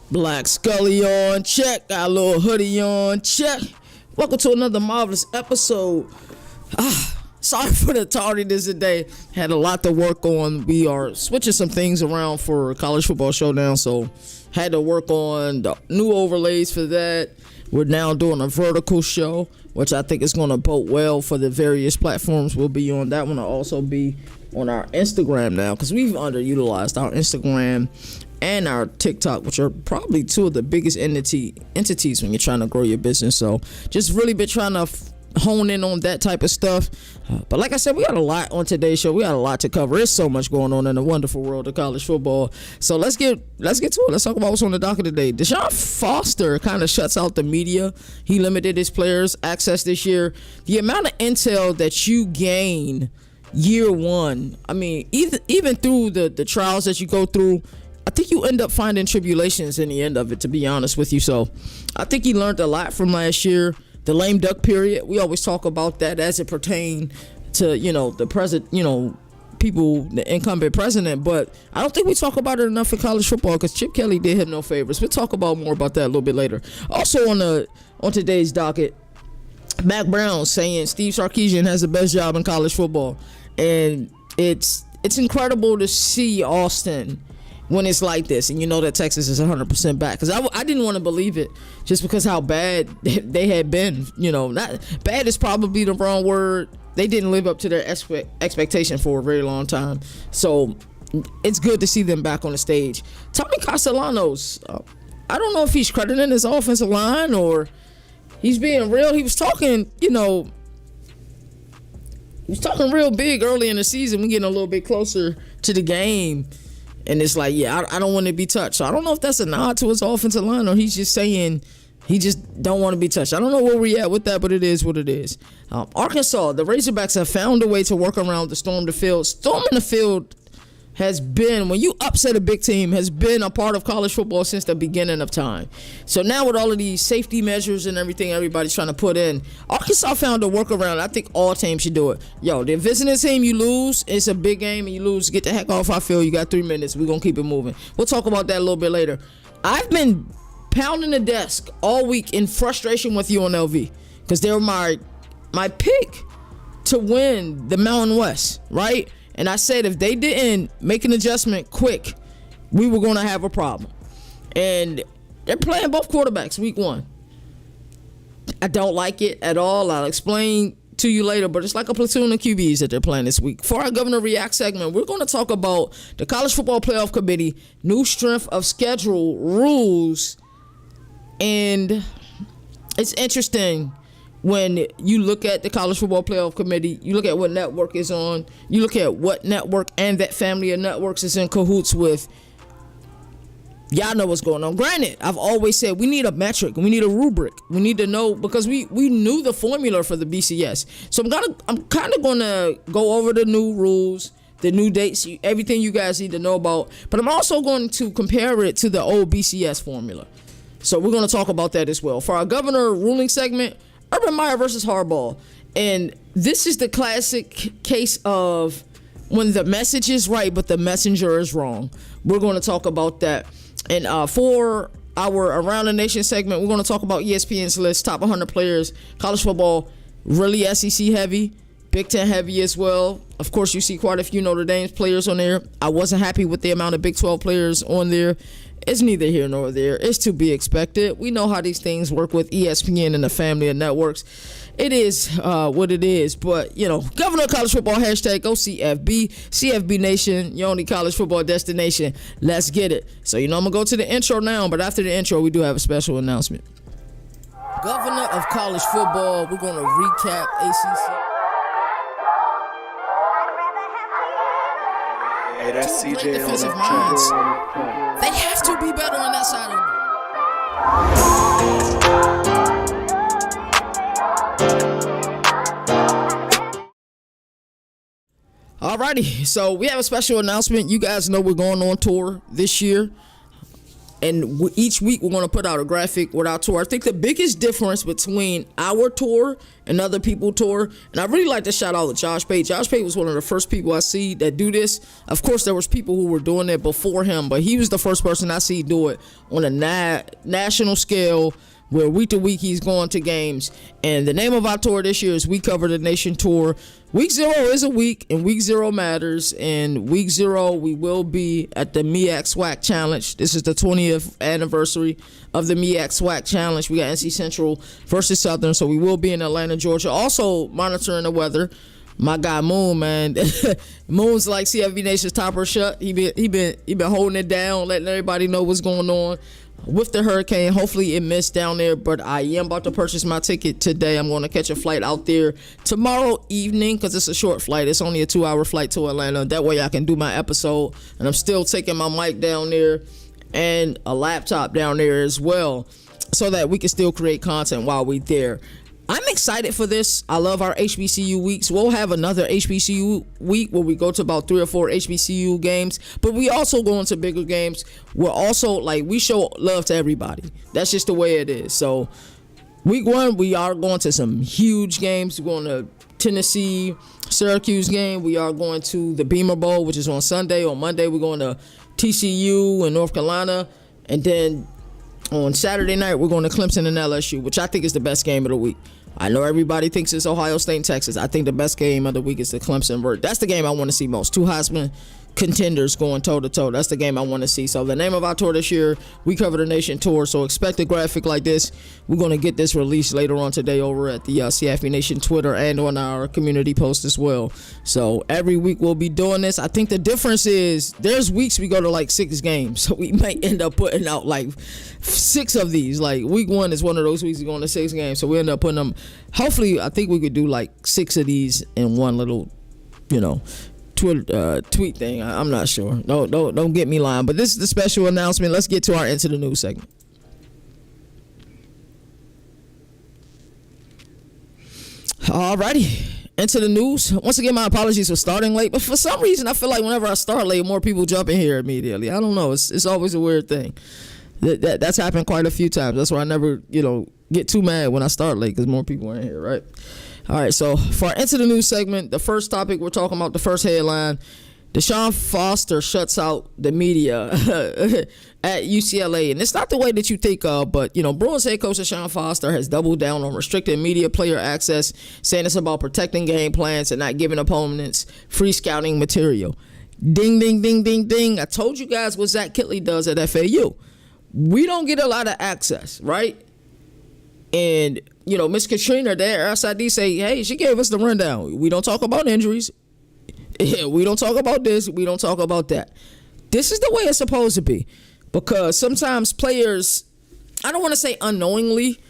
Black Scully on check, got a little hoodie on check. Welcome to another marvelous episode. Sorry for the tardiness today. Had a lot to work on. We are switching some things around for College Football Showdown, so had to work on the new overlays for that. We're now doing a vertical show, which I think is going to bode well for the various platforms we'll be on. That one will also be on our Instagram now, because we've underutilized our Instagram and our TikTok, which are probably two of the biggest entities when you're trying to grow your business. So just really been trying to hone in on that type of stuff. But like I said, we got a lot on today's show. We got a lot to cover. There's so much going on in the wonderful world of college football. So let's get to it. Let's talk about what's on the docket today. DeShaun Foster kind of shuts out the media. He limited his players' access this year. The amount of intel that you gain year one, I mean, even through the trials that you go through, I think you end up finding tribulations in the end of it, to be honest with you. So I think he learned a lot from last year. The lame duck period, we always talk about that as it pertained to, the president, people, the incumbent president. But I don't think we talk about it enough in college football, because Chip Kelly did him no favors. We'll talk about more about that a little bit later. Also on today's docket, Mack Brown saying Steve Sarkisian has the best job in college football. And it's incredible to see Austin when it's like this, and you know that Texas is 100% back. Because I didn't want to believe it, just because how bad they had been. Not bad is probably the wrong word. They didn't live up to their expectation for a very long time. So it's good to see them back on the stage. Tommy Castellanos, I don't know if he's crediting his offensive line or he's being real. He was talking, real big early in the season. We're getting a little bit closer to the game. And it's like, I don't want to be touched. So I don't know if that's a nod to his offensive line or he's just saying he just don't want to be touched. I don't know where we at with that, but it is what it is. Arkansas, the Razorbacks have found a way to work around the storm the field. Storming the field has been, when you upset a big team, has been a part of college football since the beginning of time. So now with all of these safety measures and everything everybody's trying to put in, Arkansas found a workaround. I think all teams should do it. The visiting team, you lose, it's a big game, and you lose, get the heck off our field. You got 3 minutes. We're going to keep it moving. We'll talk about that a little bit later. I've been pounding the desk all week in frustration with UNLV because they're my pick to win the Mountain West, right? And I said if they didn't make an adjustment quick, we were going to have a problem. And they're playing both quarterbacks week one. I don't like it at all. I'll explain to you later, but it's like a platoon of QBs that they're playing this week. For our Governor React segment, we're going to talk about the College Football Playoff Committee, new strength of schedule rules. And it's interesting when you look at the College Football Playoff Committee, you look at what network is on, you look at what network and that family of networks is in cahoots with. Y'all know what's going on. Granted, I've always said we need a metric, we need a rubric, we need to know, because we knew the formula for the BCS. So I'm kind of going to go over the new rules, the new dates, everything you guys need to know about, but I'm also going to compare it to the old BCS formula. So we're going to talk about that as well. For our governor ruling segment, Urban Meyer versus Harbaugh. And this is the classic case of when the message is right, but the messenger is wrong. We're going to talk about that. And for our Around the Nation segment, we're going to talk about ESPN's list, top 100 players, college football, really SEC heavy, Big Ten heavy as well. Of course, you see quite a few Notre Dame players on there. I wasn't happy with the amount of Big 12 players on there. It's neither here nor there. It's to be expected. We know how these things work with ESPN and the family of networks. It is what it is. But, Governor of College Football, hashtag go CFB. CFB Nation, your only college football destination. Let's get it. So, I'm going to go to the intro now. But after the intro, we do have a special announcement. Governor of College Football, we're going to recap ACC. Hey, that's CJ defensive on the minds. track. They have to be better on that side of the ball. Alrighty, so we have a special announcement. You guys know we're going on tour this year. And each week we're going to put out a graphic with our tour. I think the biggest difference between our tour and other people's tour, and I really like to shout out to Josh Pate. Josh Pate was one of the first people I see that do this. Of course, there was people who were doing it before him, but he was the first person I see do it on a national scale, where week to week he's going to games. And the name of our tour this year is We Cover the Nation Tour. Week 0 is a week, and week 0 matters. And week 0, we will be at the MEAC SWAC Challenge. This is the 20th anniversary of the MEAC SWAC Challenge. We got NC Central versus Southern, so we will be in Atlanta, Georgia. Also monitoring the weather. My guy Moon, man, Moon's like CFB Nation's topper shut. He been holding it down, letting everybody know what's going on with the hurricane. Hopefully it missed down there, but I am about to purchase my ticket today. I'm going to catch a flight out there tomorrow evening because it's a short flight. It's only a 2-hour flight to Atlanta. That way I can do my episode, and I'm still taking my mic down there and a laptop down there as well, so that we can still create content while we're there. I'm excited for this. I love our HBCU weeks. We'll have another HBCU week where we go to about 3 or 4 HBCU games, but we also go into bigger games. We're also we show love to everybody. That's just the way it is. So week 1, we are going to some huge games. We're going to Tennessee, Syracuse game. We are going to the Beamer Bowl, which is on Sunday. On Monday, we're going to TCU in North Carolina. And then on Saturday night, we're going to Clemson and LSU, which I think is the best game of the week. I know everybody thinks it's Ohio State and Texas. I think the best game of the week is the Clemson. That's the game I want to see most. 2 Heisman contenders going toe-to-toe. That's the game I want to see. So the name of our tour this year, We Cover the Nation Tour. So expect a graphic like this. We're going to get this released later on today over at the CFP Nation Twitter and on our community post as well. So every week we'll be doing this. I think the difference is there's weeks we go to 6 games. So we might end up putting out 6 of these. Week 1 is one of those weeks we're going to 6 games. So we end up putting them. Hopefully, I think we could do 6 of these in one little, tweet thing. I'm not sure. No, don't get me lying. But this is the special announcement. Let's get to our Into the News segment. Alrighty, into the news. Once again, my apologies for starting late, but for some reason I feel like whenever I start late, more people jump in here immediately. I don't know. It's always a weird thing. That's happened quite a few times. That's why I never get too mad when I start late, because more people are in here, right? All right, so for our Into the News segment, the first topic we're talking about, the first headline, DeShaun Foster shuts out the media at UCLA. And it's not the way that you think of, but, Bruins head coach DeShaun Foster has doubled down on restricted media player access, saying it's about protecting game plans and not giving opponents free scouting material. Ding, ding, ding, ding, ding. I told you guys what Zach Kitley does at FAU. We don't get a lot of access, right? And, Miss Katrina there, SID say, hey, she gave us the rundown. We don't talk about injuries. We don't talk about this. We don't talk about that. This is the way it's supposed to be, because sometimes players, I don't want to say unknowingly,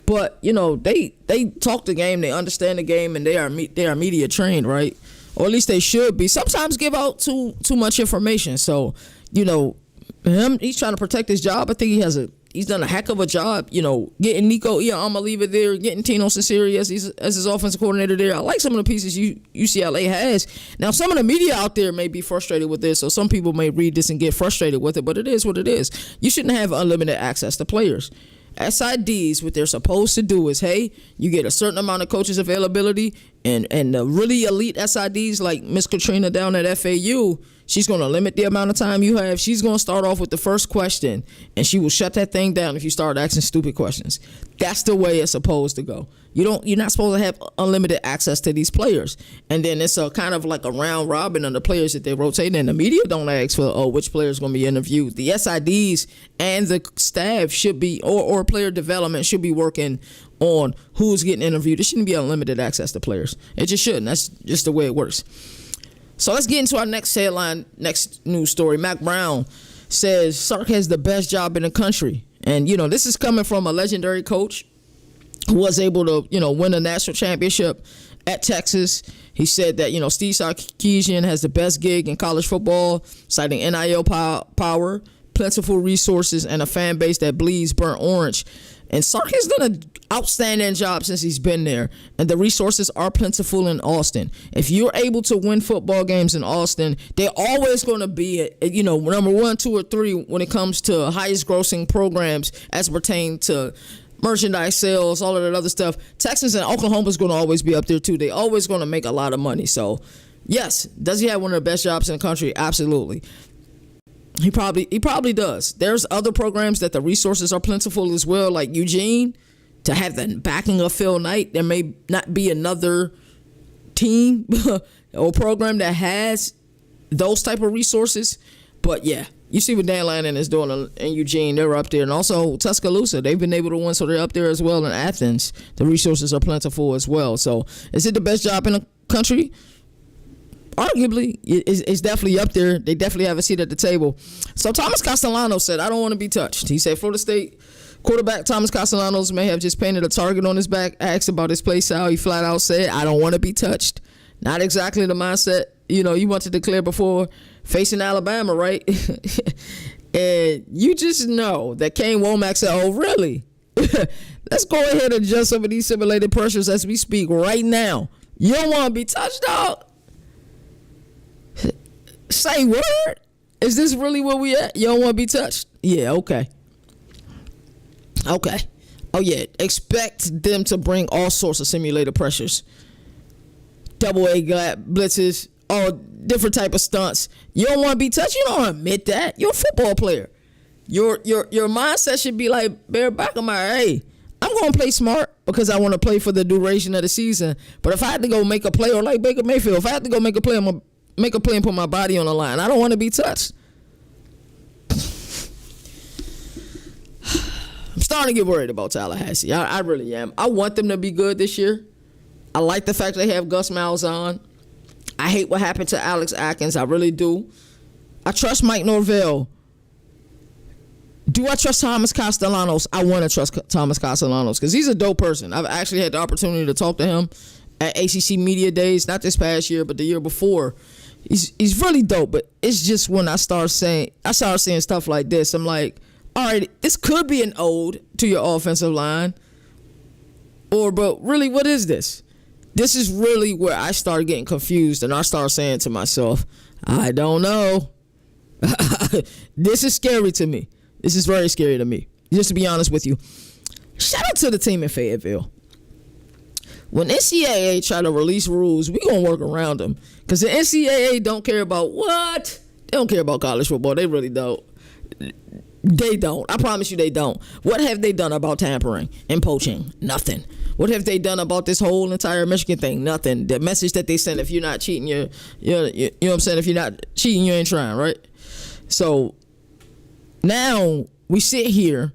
but they talk the game, they understand the game, and they are media trained, right? Or at least they should be. Sometimes give out too much information. So he's trying to protect his job. I think he's done a heck of a job, getting Nico Iamaleava there, getting Tino Sinceri as his offensive coordinator there. I like some of the pieces UCLA has. Now, some of the media out there may be frustrated with this, so some people may read this and get frustrated with it, but it is what it is. You shouldn't have unlimited access to players. SIDs, what they're supposed to do is, hey, you get a certain amount of coaches availability, and the really elite SIDs like Miss Katrina down at FAU, she's going to limit the amount of time you have. She's going to start off with the first question, and she will shut that thing down if you start asking stupid questions. That's the way it's supposed to go. You're not supposed to have unlimited access to these players. And then it's a kind of like a round robin of the players that they rotate in. The media don't ask for, which player is going to be interviewed. The SIDs and the staff should be, or player development should be working on who's getting interviewed. There shouldn't be unlimited access to players. It just shouldn't. That's just the way it works. So let's get into our next headline, next news story. Mack Brown says Sark has the best job in the country. And, this is coming from a legendary coach who was able to, win a national championship at Texas. He said that, Steve Sarkisian has the best gig in college football, citing NIL power, plentiful resources, and a fan base that bleeds burnt orange. And Sark has done an outstanding job since he's been there. And the resources are plentiful in Austin. If you're able to win football games in Austin, they're always going to be, number 1, 2, or 3 when it comes to highest grossing programs as pertain to merchandise sales, all of that other stuff. Texas and Oklahoma's going to always be up there too. They're always going to make a lot of money. So, yes, does he have one of the best jobs in the country? Absolutely. He probably does. There's other programs that the resources are plentiful as well, like Eugene. To have the backing of Phil Knight, there may not be another team or program that has those type of resources. But yeah, you see what Dan Lannon is doing in Eugene. They're up there. And also Tuscaloosa, they've been able to win, so they're up there as well. In Athens, the resources are plentiful as well. So is it the best job in the country? Arguably, it's definitely up there. They definitely have a seat at the table. So Thomas Castellanos said, I don't want to be touched. He said Florida State quarterback Thomas Castellanos may have just painted a target on his back. Asked about his play style, he flat out said, I don't want to be touched. Not exactly the mindset, you want to declare before facing Alabama, right? And you just know that Kane Womack said, oh, really? Let's go ahead and adjust some of these simulated pressures as we speak right now. You don't want to be touched, dog? Say word? Is this really where we at? You don't want to be touched? Yeah, okay. Okay. Oh, yeah. Expect them to bring all sorts of simulated pressures. Double A blitzes, all different type of stunts. You don't want to be touched? You don't admit that. You're a football player. Your mindset should be like Bear Backermeyer. Hey, I'm going to play smart because I want to play for the duration of the season. But if I had to go make a play, or like Baker Mayfield, if I had to go make a play, I'm going to make a play and put my body on the line. I don't want to be touched. I'm starting to get worried about Tallahassee. I really am. I want them to be good this year. I like the fact they have Gus Malzahn. I hate what happened to Alex Atkins. I really do. I trust Mike Norvell. Do I trust Thomas Castellanos? I want to trust Thomas Castellanos because he's a dope person. I've actually had the opportunity to talk to him at ACC Media Days, not this past year, but the year before. He's really dope, but it's just when I start saying stuff like this, I'm like, all right, this could be an ode to your offensive line. But really, what is this? This is really where I start getting confused and I start saying to myself, I don't know. This is scary to me. This is very scary to me, just to be honest with you. Shout out to the team in Fayetteville. When NCAA try to release rules, we gonna work around them. Because the NCAA don't care about what? They don't care about college football. They really don't. They don't. I promise you they don't. What have they done about tampering and poaching? Nothing. What have they done about this whole entire Michigan thing? Nothing. The message that they send, if you're not cheating, you know what I'm saying? If you're not cheating, you ain't trying, right? So now we sit here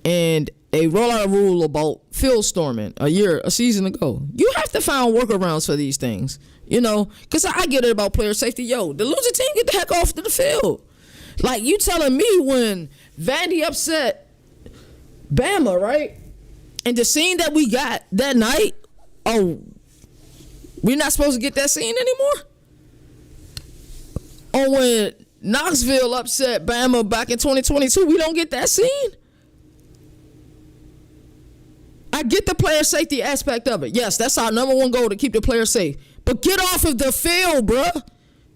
and they roll out a rule about field storming a season ago. You have to find workarounds for these things, because I get it about player safety. Yo, the losing team get the heck off to the field. Like, you telling me when Vandy upset Bama, right? And the scene that we got that night, oh, we're not supposed to get that scene anymore? Or when Knoxville upset Bama back in 2022, we don't get that scene? I get the player safety aspect of it. Yes, that's our number one goal, to keep the player safe. But get off of the field, bruh.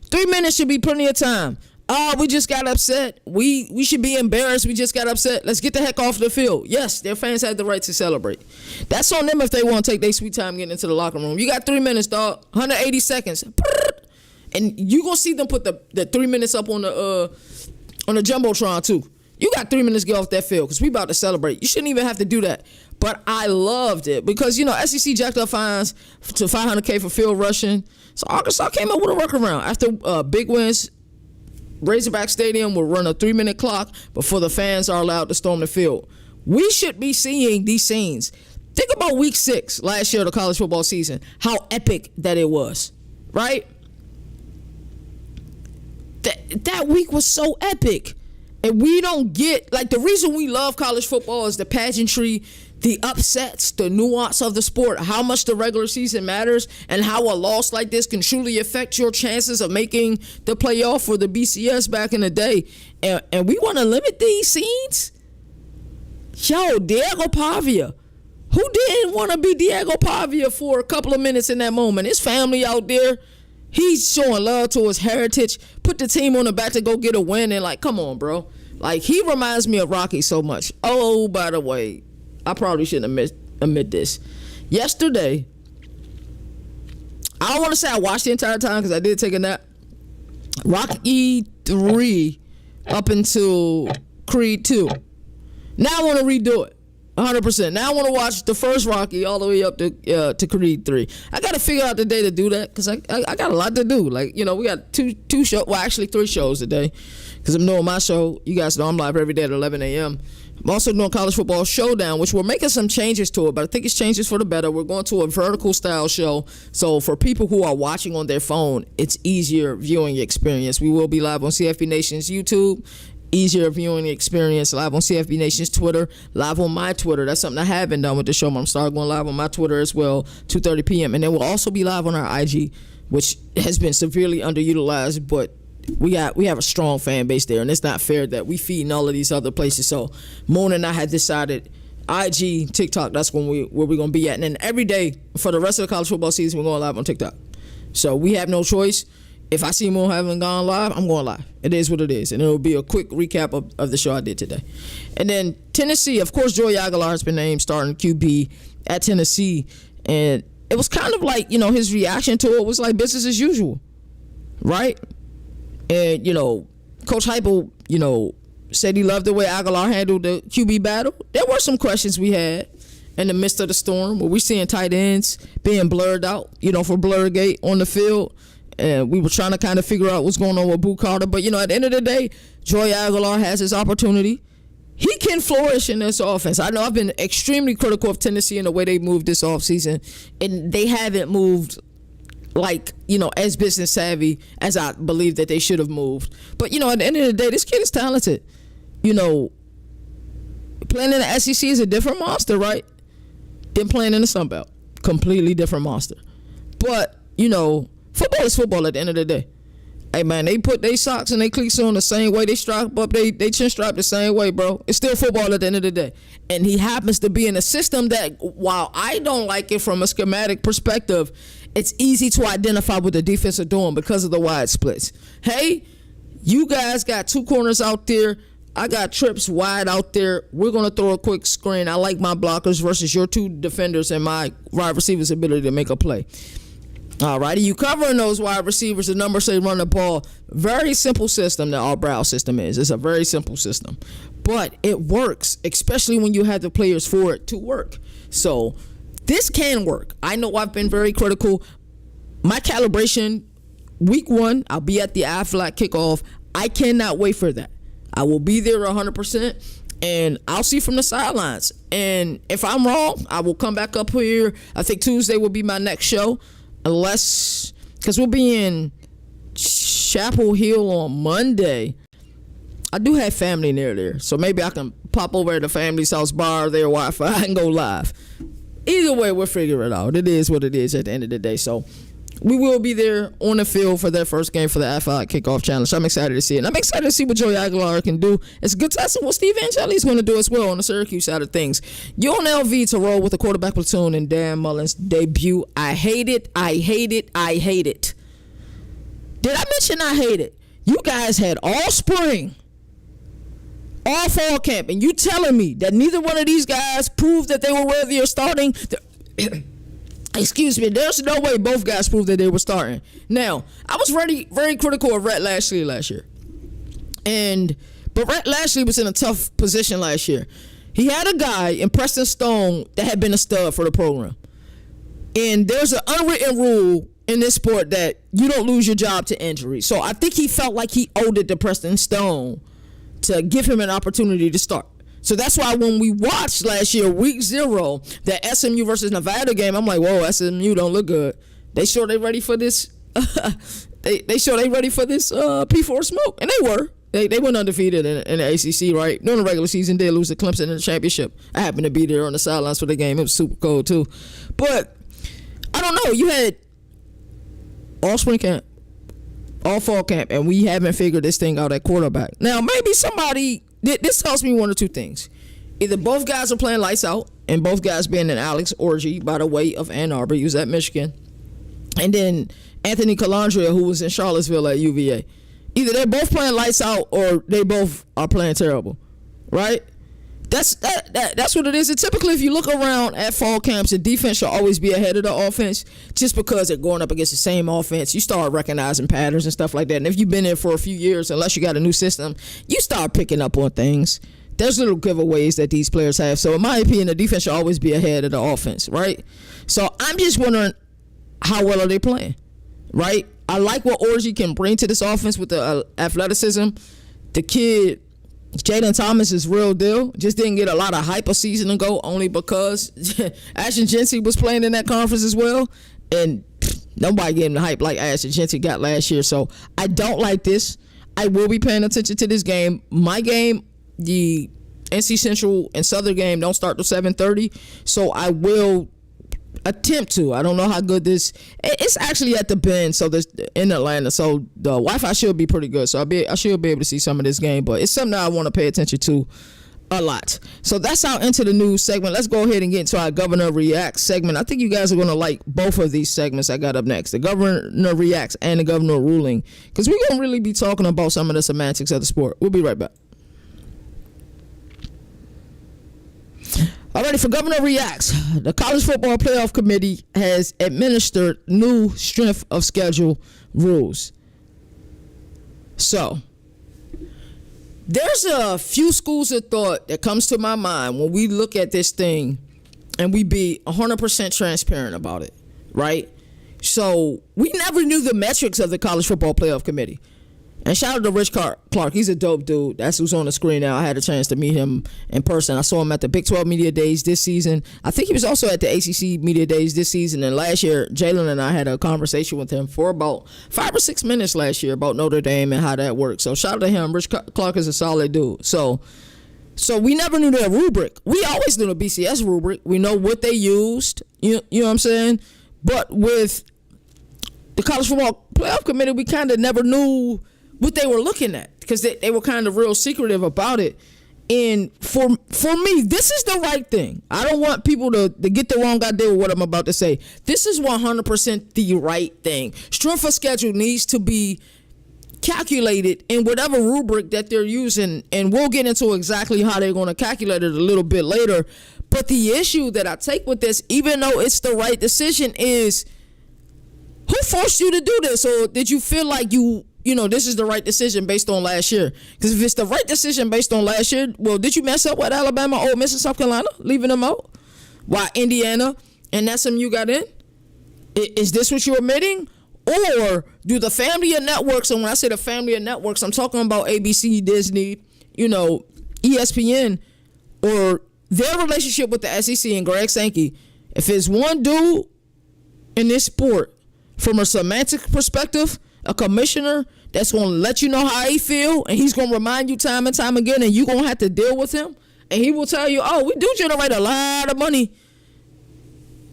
3 minutes should be plenty of time. Oh, we just got upset. We should be embarrassed. We just got upset. Let's get the heck off the field. Yes, their fans have the right to celebrate. That's on them if they want to take their sweet time getting into the locker room. You got 3 minutes, dog. 180 seconds. And you going to see them put the 3 minutes up on the Jumbotron, too. You got 3 minutes to get off that field because we about to celebrate. You shouldn't even have to do that. But I loved it because, SEC jacked up fines to $500K for field rushing. So Arkansas came up with a workaround. After big wins, Razorback Stadium will run a 3-minute clock before the fans are allowed to storm the field. We should be seeing these scenes. Think about week 6 last year of the college football season, how epic that it was, right? That week was so epic. And we don't get, the reason we love college football is the pageantry, the upsets, the nuance of the sport, how much the regular season matters, and how a loss like this can truly affect your chances of making the playoff for the BCS back in the day. And we want to limit these scenes? Yo, Diego Pavia. Who didn't want to be Diego Pavia for a couple of minutes in that moment? His family out there. He's showing love to his heritage. Put the team on the back to go get a win. And, like, come on, bro. Like, he reminds me of Rocky so much. Oh, by the way, I probably shouldn't admit this. Yesterday, I don't want to say I watched the entire time because I did take a nap. Rocky 3 up until Creed 2. Now I want to redo it. 100%. Now I want to watch the first Rocky all the way up to Creed 3. I got to figure out the day to do that because I got a lot to do. Like, you know, we got two shows. Well, actually 3 shows today because I'm doing my show. You guys know I'm live every day at 11 a.m. I'm also doing College Football Showdown, which we're making some changes to it, but I think it's changes for the better. We're going to a vertical style show. So for people who are watching on their phone, it's easier viewing experience. We will be live on CFP Nation's YouTube. Easier viewing experience, live on CFB Nation's Twitter, live on my Twitter. That's something I haven't done with the show, but I'm starting going live on my Twitter as well, 2:30 p.m. And then we'll also be live on our IG, which has been severely underutilized, but we have a strong fan base there, and it's not fair that we feed in all of these other places. So Moon and I had decided IG, TikTok, that's where we're going to be at. And then every day for the rest of the college football season, we're going live on TikTok. So we have no choice. If I see Moon haven't gone live, I'm going live. It is what it is. And it'll be a quick recap of the show I did today. And then Tennessee, of course, Joey Aguilar has been named starting QB at Tennessee. And it was kind of like, you know, his reaction to it was like business as usual, right? And, you know, Coach Heupel, you know, said he loved the way Aguilar handled the QB battle. There were some questions we had in the midst of the storm where we're seeing tight ends being blurred out, you know, for Blurgate on the field. And we were trying to kind of figure out what's going on with Boo Carter. But, you know, at the end of the day, Joey Aguilar has his opportunity. He can flourish in this offense. I know I've been extremely critical of Tennessee and the way they moved this offseason. And they haven't moved, like, you know, as business savvy as I believe that they should have moved. But, you know, at the end of the day, this kid is talented. You know, playing in the SEC is a different monster, right? Than playing in the Sun Belt. Completely different monster. But, you know, football is football at the end of the day. Hey, man, they put their socks and their cleats on the same way. They strap up they chin strap the same way, bro. It's still football at the end of the day. And he happens to be in a system that, while I don't like it from a schematic perspective, it's easy to identify what the defense are doing because of the wide splits. Hey, you guys got 2 corners out there. I got trips wide out there. We're going to throw a quick screen. I like my blockers versus your 2 defenders and my wide receivers' ability to make a play. All righty, you covering those wide receivers, the numbers say run the ball. Very simple system that our Brown system is. It's a very simple system. But it works, especially when you have the players for it to work. So this can work. I know I've been very critical. My calibration, week 1, I'll be at the Aflac kickoff. I cannot wait for that. I will be there 100%. And I'll see from the sidelines. And if I'm wrong, I will come back up here. I think Tuesday will be my next show. Unless, because we'll be in Chapel Hill on Monday. I do have family near there, so maybe I can pop over at the family's house, borrow their Wi-Fi, and go live. Either way, we'll figure it out. It is what it is at the end of the day. So we will be there on the field for their first game for the Aflac Kickoff Challenge. So I'm excited to see it. And I'm excited to see what Joey Aguilar can do. It's a good test of what Steve Angeli is going to do as well on the Syracuse side of things. UNLV to roll with the quarterback platoon in Dan Mullen's debut. I hate it. I hate it. I hate it. Did I mention I hate it? You guys had all spring, all fall camp, and you telling me that neither one of these guys proved that they were worthy of starting? Excuse me, there's no way both guys proved that they were starting. Now, I was very critical of Rhett Lashley last year. But Rhett Lashley was in a tough position last year. He had a guy in Preston Stone that had been a stud for the program. And there's an unwritten rule in this sport that you don't lose your job to injury. So I think he felt like he owed it to Preston Stone to give him an opportunity to start. So that's why when we watched last year, week 0, that SMU versus Nevada game, I'm like, whoa, SMU don't look good. They sure they ready for this? they sure they ready for this P4 smoke? And they were. They went undefeated in the ACC, right? During the regular season, they lose to Clemson in the championship. I happened to be there on the sidelines for the game. It was super cold, too. But I don't know. You had all spring camp, all fall camp, and we haven't figured this thing out at quarterback. Now, maybe somebody... This tells me one or two things. either both guys are playing lights out, and both guys being an Alex Orji, by the way, of Ann Arbor. He was at Michigan. And then Anthony Calandria, who was in Charlottesville at UVA. Either they're both playing lights out or they both are playing terrible, right? That's what it is. And typically, if you look around at fall camps, the defense should always be ahead of the offense just because they're going up against the same offense. You start recognizing patterns and stuff like that. And if you've been there for a few years, unless you got a new system, you start picking up on things. There's little giveaways that these players have. So in my opinion, the defense should always be ahead of the offense, right? So I'm just wondering, how well are they playing, right? I like what Orji can bring to this offense with the athleticism. The kid, Jaden Thomas, is real deal. Just didn't get a lot of hype a season ago only because Ashton Jeanty was playing in that conference as well. And nobody gave him the hype like Ashton Jeanty got last year. So I don't like this. I will be paying attention to this game. My game, the NC Central and Southern game, don't start till 7:30. So I will attempt to. I don't know how good this. It's actually at the Bend, so this in Atlanta. So the Wi-Fi should be pretty good. So I should be able to see some of this game. But it's something that I want to pay attention to a lot. So that's our Into the News segment. Let's go ahead and get into our Governor Reacts segment. I think you guys are going to like both of these segments I got up next, the Governor Reacts and the Governor Ruling, because we're going to really be talking about some of the semantics of the sport. We'll be right back. Alrighty, for Governor Reacts, the College Football Playoff Committee has administered new strength of schedule rules. So, there's a few schools of thought that comes to my mind when we look at this thing and we be 100% transparent about it, right? So, we never knew the metrics of the College Football Playoff Committee. And shout out to Rich Clark. He's a dope dude. That's who's on the screen now. I had a chance to meet him in person. I saw him at the Big 12 Media Days this season. I think he was also at the ACC Media Days this season. And last year, Jalen and I had a conversation with him for about 5 or 6 minutes last year about Notre Dame and how that works. So shout out to him. Rich Clark is a solid dude. So we never knew their rubric. We always knew the BCS rubric. We know what they used. You know what I'm saying? But with the College Football Playoff Committee, we kind of never knew what they were looking at because they were kind of real secretive about it. And for me, this is the right thing. I don't want people to get the wrong idea with what I'm about to say. This is 100% the right thing. Strength of schedule needs to be calculated in whatever rubric that they're using, and we'll get into exactly how they're going to calculate it a little bit later. But the issue that I take with this, even though it's the right decision, is who forced you to do this? Or did you feel like this is the right decision based on last year? Because if it's the right decision based on last year, well, did you mess up with Alabama, Ole Miss, and South Carolina, leaving them out? Why Indiana and SMU got in? Is this what you're admitting? Or do the family of networks, and when I say the family of networks, I'm talking about ABC, Disney, ESPN, or their relationship with the SEC and Greg Sankey, if it's one dude in this sport, from a semantic perspective, a commissioner that's going to let you know how he feel, and he's going to remind you time and time again, and you're going to have to deal with him, and he will tell you, oh, we do generate a lot of money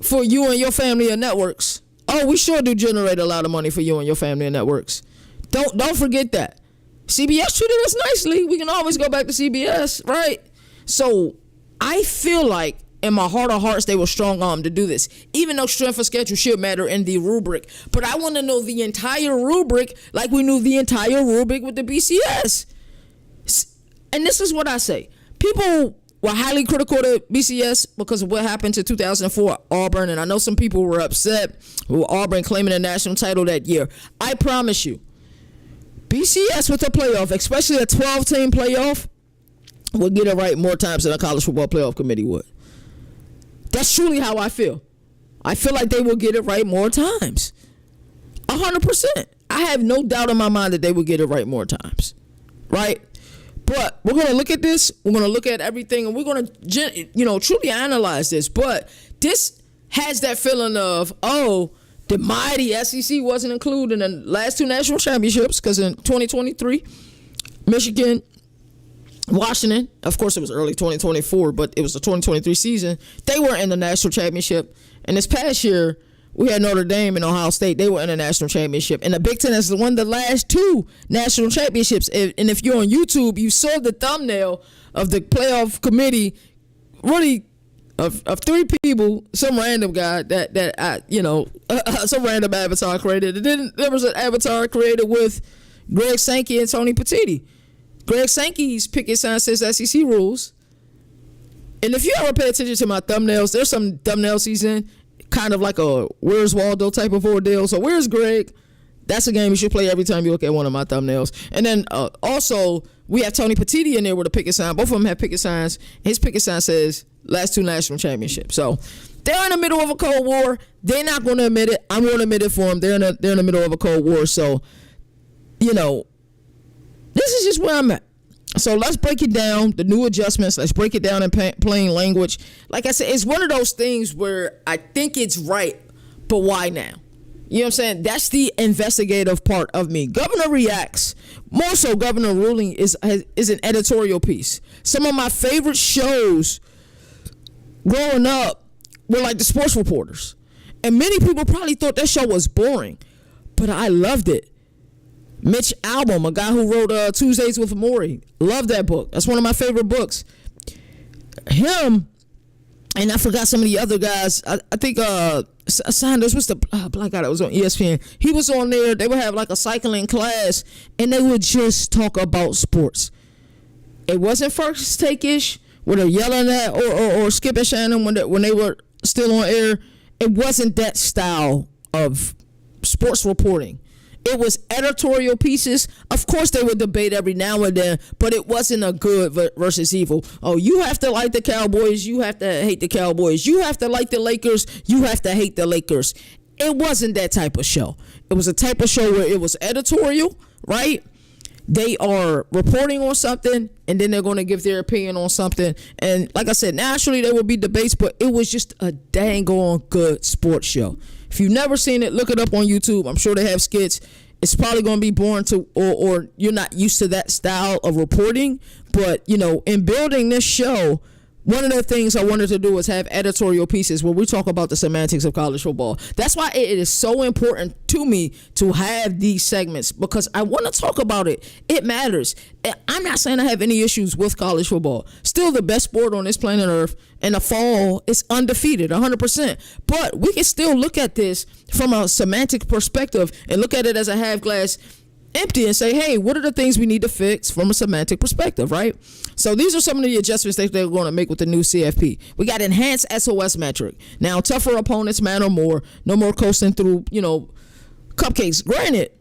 for you and your family of networks. Oh, we sure do generate a lot of money for you and your family of networks. Don't forget that. CBS treated us nicely. We can always go back to CBS, right? So I feel like in my heart of hearts, they were strong-armed to do this, even though strength of schedule should matter in the rubric. But I want to know the entire rubric like we knew the entire rubric with the BCS. And this is what I say. People were highly critical to BCS because of what happened to 2004 Auburn, and I know some people were upset with Auburn claiming a national title that year. I promise you, BCS with a playoff, especially a 12-team playoff, would get it right more times than a College Football Playoff Committee would. That's truly how I feel. I feel like they will get it right more times. 100%. I have no doubt in my mind that they will get it right more times. Right? But we're going to look at this. We're going to look at everything, and we're going to, truly analyze this. But this has that feeling of, the mighty SEC wasn't included in the last two national championships because in 2023, Michigan, Washington, of course it was early 2024, but it was the 2023 season. They were in the national championship. And this past year, we had Notre Dame and Ohio State. They were in the national championship. And the Big Ten has won the last two national championships. And if you're on YouTube, you saw the thumbnail of the playoff committee really of three people, some random guy that I, some random avatar created. And then there was an avatar created with Greg Sankey and Tony Petitti. Greg Sankey's picket sign says SEC rules. And if you ever pay attention to my thumbnails, there's some thumbnails he's in, kind of like a Where's Waldo type of ordeal. So where's Greg? That's a game you should play every time you look at one of my thumbnails. And then also, we have Tony Petitti in there with a picket sign. Both of them have picket signs. His picket sign says last 2 national championships. So they're in the middle of a Cold War. They're not going to admit it. I'm going to admit it for them. They're in the middle of a Cold War. So, this is just where I'm at. So let's break it down, the new adjustments. Let's break it down in plain language. Like I said, it's one of those things where I think it's right, but why now? You know what I'm saying? That's the investigative part of me. Governor reacts. More so, Governor ruling is an editorial piece. Some of my favorite shows growing up were like the Sports Reporters. And many people probably thought that show was boring, but I loved it. Mitch Albom, a guy who wrote Tuesdays with Maury, loved that book. That's one of my favorite books. Him, and I forgot some of the other guys. I think Sanders was the black guy that was on ESPN. He was on there. They would have like a cycling class, and they would just talk about sports. It wasn't First Take-ish, where they're yelling at or Skip and Shannon when they were still on air. It wasn't that style of sports reporting. It was editorial pieces. Of course, they would debate every now and then, but it wasn't a good versus evil. Oh, you have to like the Cowboys. You have to hate the Cowboys. You have to like the Lakers. You have to hate the Lakers. It wasn't that type of show. It was a type of show where it was editorial, right? They are reporting on something, and then they're going to give their opinion on something. And like I said, naturally, there will be debates, but it was just a dang on good sports show. If you've never seen it, look it up on YouTube. I'm sure they have skits. It's probably going to be boring to, or you're not used to that style of reporting. But, in building this show, one of the things I wanted to do was have editorial pieces where we talk about the semantics of college football. That's why it is so important to me to have these segments, because I want to talk about it. It matters. I'm not saying I have any issues with college football. Still the best sport on this planet Earth. In the fall, it's undefeated, 100%. But we can still look at this from a semantic perspective and look at it as a half glass empty and say, hey, what are the things we need to fix from a semantic perspective, right? So these are some of the adjustments that they're going to make with the new CFP. We got enhanced SOS metric. Now, tougher opponents matter more. No more coasting through, cupcakes. Granted,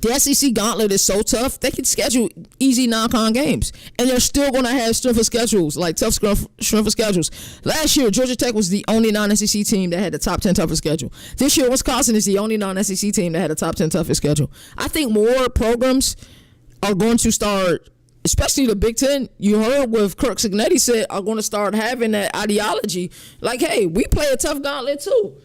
the SEC gauntlet is so tough, they can schedule easy non-con games. And they're still going to have strength of schedules, like tough strength of schedules. Last year, Georgia Tech was the only non-SEC team that had the top 10 toughest schedule. This year, Wisconsin is the only non-SEC team that had a top 10 toughest schedule. I think more programs are going to start, especially the Big Ten, you heard what Kirk Cignetti said, are going to start having that ideology. Like, hey, we play a tough gauntlet too.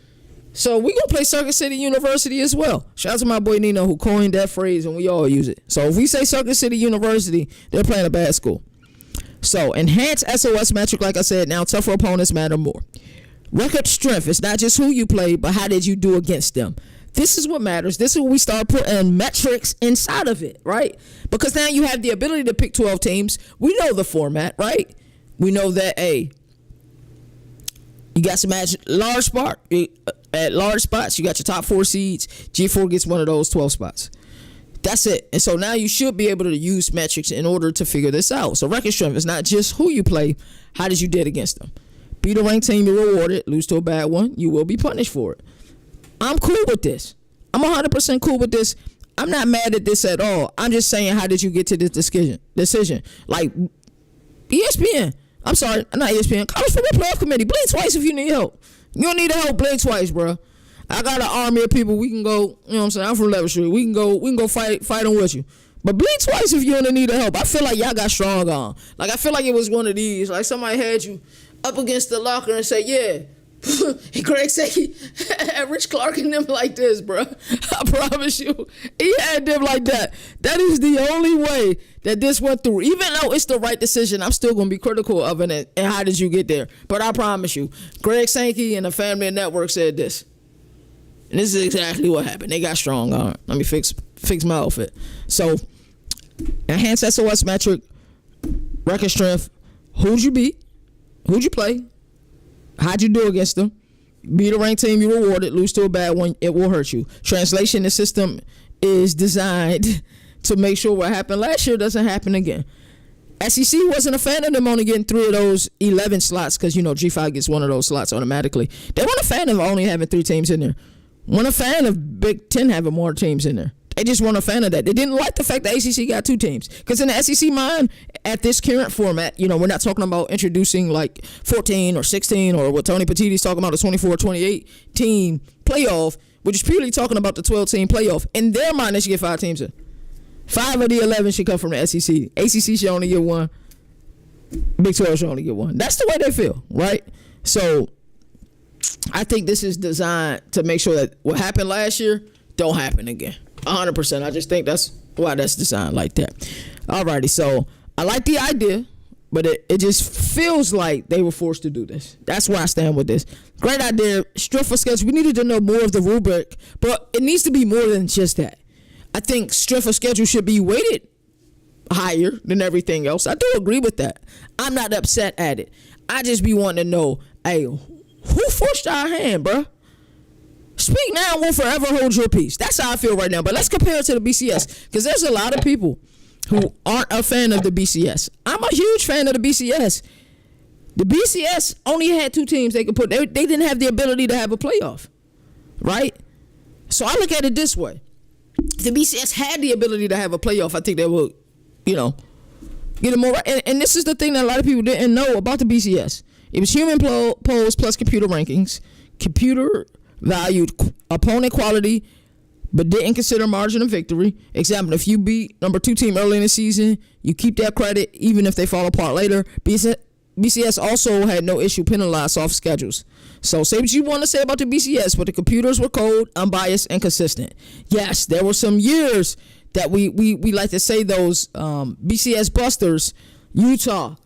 So we gonna play Circuit City University as well. Shout out to my boy Nino who coined that phrase, and we all use it. So if we say Circuit City University, they're playing a bad school. So enhanced SOS metric, like I said, now tougher opponents matter more. Record strength, it's not just who you play, but how did you do against them. This is what matters. This is when we start putting metrics inside of it, right? Because now you have the ability to pick 12 teams. We know the format, right? We know that, hey, you got some large spot. At large spots, you got your top 4 seeds. G4 gets one of those 12 spots. That's it. And so now you should be able to use metrics in order to figure this out. So record strength is not just who you play, how did you did against them. Beat a ranked team, you're rewarded. Lose to a bad one, you will be punished for it. I'm cool with this. I'm 100% cool with this. I'm not mad at this at all. I'm just saying, how did you get to this decision? Like ESPN. I'm sorry, not ESPN. College Football Playoff Committee. Blink twice if you need help. You don't need help, blink twice, bro. I got an army of people. We can go, you know what I'm saying? I'm from Level Street. We can go fight them with you. But blink twice if you don't need help. I feel like y'all got strong on. Like, I feel like it was one of these. Like, somebody had you up against the locker and say, yeah. Greg Sankey had Rich Clark and them like this, bro. I promise you. He had them like that. That is the only way that this went through. Even though it's the right decision, I'm still going to be critical of it and how did you get there. But I promise you, Greg Sankey and the Family Network said this. And this is exactly what happened. They got strong on. Let me fix my outfit. So, enhanced SOS metric, record strength, who'd you beat? Who'd you play? How'd you do against them? Beat a ranked team, you rewarded. Lose to a bad one, it will hurt you. Translation, the system is designed to make sure what happened last year doesn't happen again. SEC wasn't a fan of them only getting 3 of those 11 slots because, G5 gets 1 of those slots automatically. They weren't a fan of only having 3 teams in there. Weren't a fan of Big Ten having more teams in there. They just weren't a fan of that. They didn't like the fact that ACC got 2 teams. Because in the SEC mind, at this current format, we're not talking about introducing like 14 or 16 or what Tony Petitti's talking about, a 24-28 team playoff, which is purely talking about the 12-team playoff. In their mind, they should get 5 teams in. 5 of the 11 should come from the SEC. ACC should only get 1. Big 12 should only get 1. That's the way they feel, right? So I think this is designed to make sure that what happened last year don't happen again. 100%. I just think that's why that's designed like that. Alrighty, so I like the idea, but it just feels like they were forced to do this. That's where I stand with this. Great idea. Strength of schedule. We needed to know more of the rubric, but it needs to be more than just that. I think strength of schedule should be weighted higher than everything else. I do agree with that. I'm not upset at it. I just be wanting to know, hey, who forced our hand, bruh? Speak now and will forever hold your peace. That's how I feel right now. But let's compare it to the BCS, because there's a lot of people who aren't a fan of the BCS. I'm a huge fan of the BCS. The BCS only had 2 teams they could put. They didn't have the ability to have a playoff, right? So I look at it this way. If the BCS had the ability to have a playoff, I think they would, get it more right. And this is the thing that a lot of people didn't know about the BCS. It was human polls plus computer rankings. Computer valued opponent quality, but didn't consider margin of victory. Example, if you beat number 2 team early in the season, you keep that credit even if they fall apart later. BCS also had no issue penalized off schedules. So say what you want to say about the BCS, but the computers were cold, unbiased, and consistent. Yes, there were some years that we like to say those BCS busters, Utah,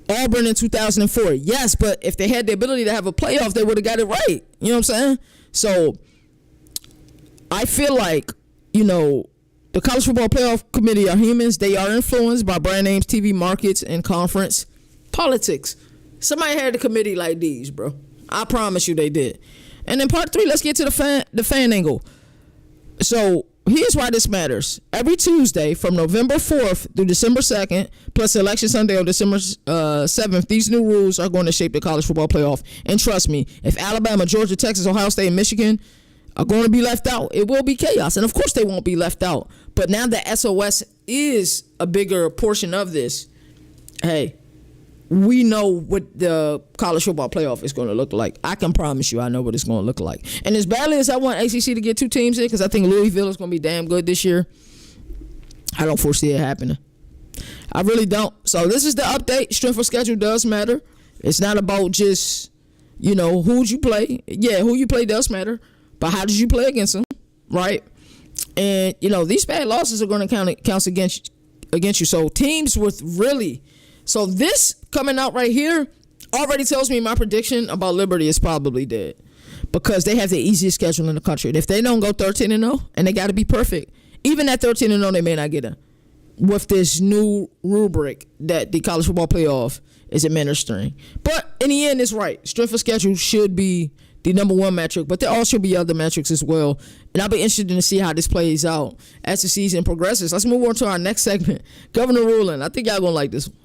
Auburn in 2004. Yes, but if they had the ability to have a playoff, they would have got it right. You know what I'm saying? So I feel like, the College Football Playoff Committee are humans. They are influenced by brand names, TV markets, and conference politics. Somebody had a committee like these, bro. I promise you they did. And in part 3, let's get to the fan angle. So here's why this matters. Every Tuesday from November 4th through December 2nd, plus Election Sunday on December 7th, these new rules are going to shape the college football playoff. And trust me, if Alabama, Georgia, Texas, Ohio State, and Michigan are going to be left out, it will be chaos. And of course they won't be left out. But now that SOS is a bigger portion of this, hey, we know what the college football playoff is going to look like. I can promise you I know what it's going to look like. And as badly as I want ACC to get 2 teams in, because I think Louisville is going to be damn good this year, I don't foresee it happening. I really don't. So this is the update. Strength of schedule does matter. It's not about just, who'd you play. Yeah, who you play does matter. But how did you play against them, right? And, these bad losses are going to count against you. So teams with really... So this coming out right here already tells me my prediction about Liberty is probably dead, because they have the easiest schedule in the country. And if they don't go 13-0, and they got to be perfect, even at 13-0, they may not get in with this new rubric that the college football playoff is administering. But in the end, it's right. Strength of schedule should be the number 1 metric, but there also should be other metrics as well. And I'll be interested to see how this plays out as the season progresses. Let's move on to our next segment, Governor ruling. I think y'all gonna like this one.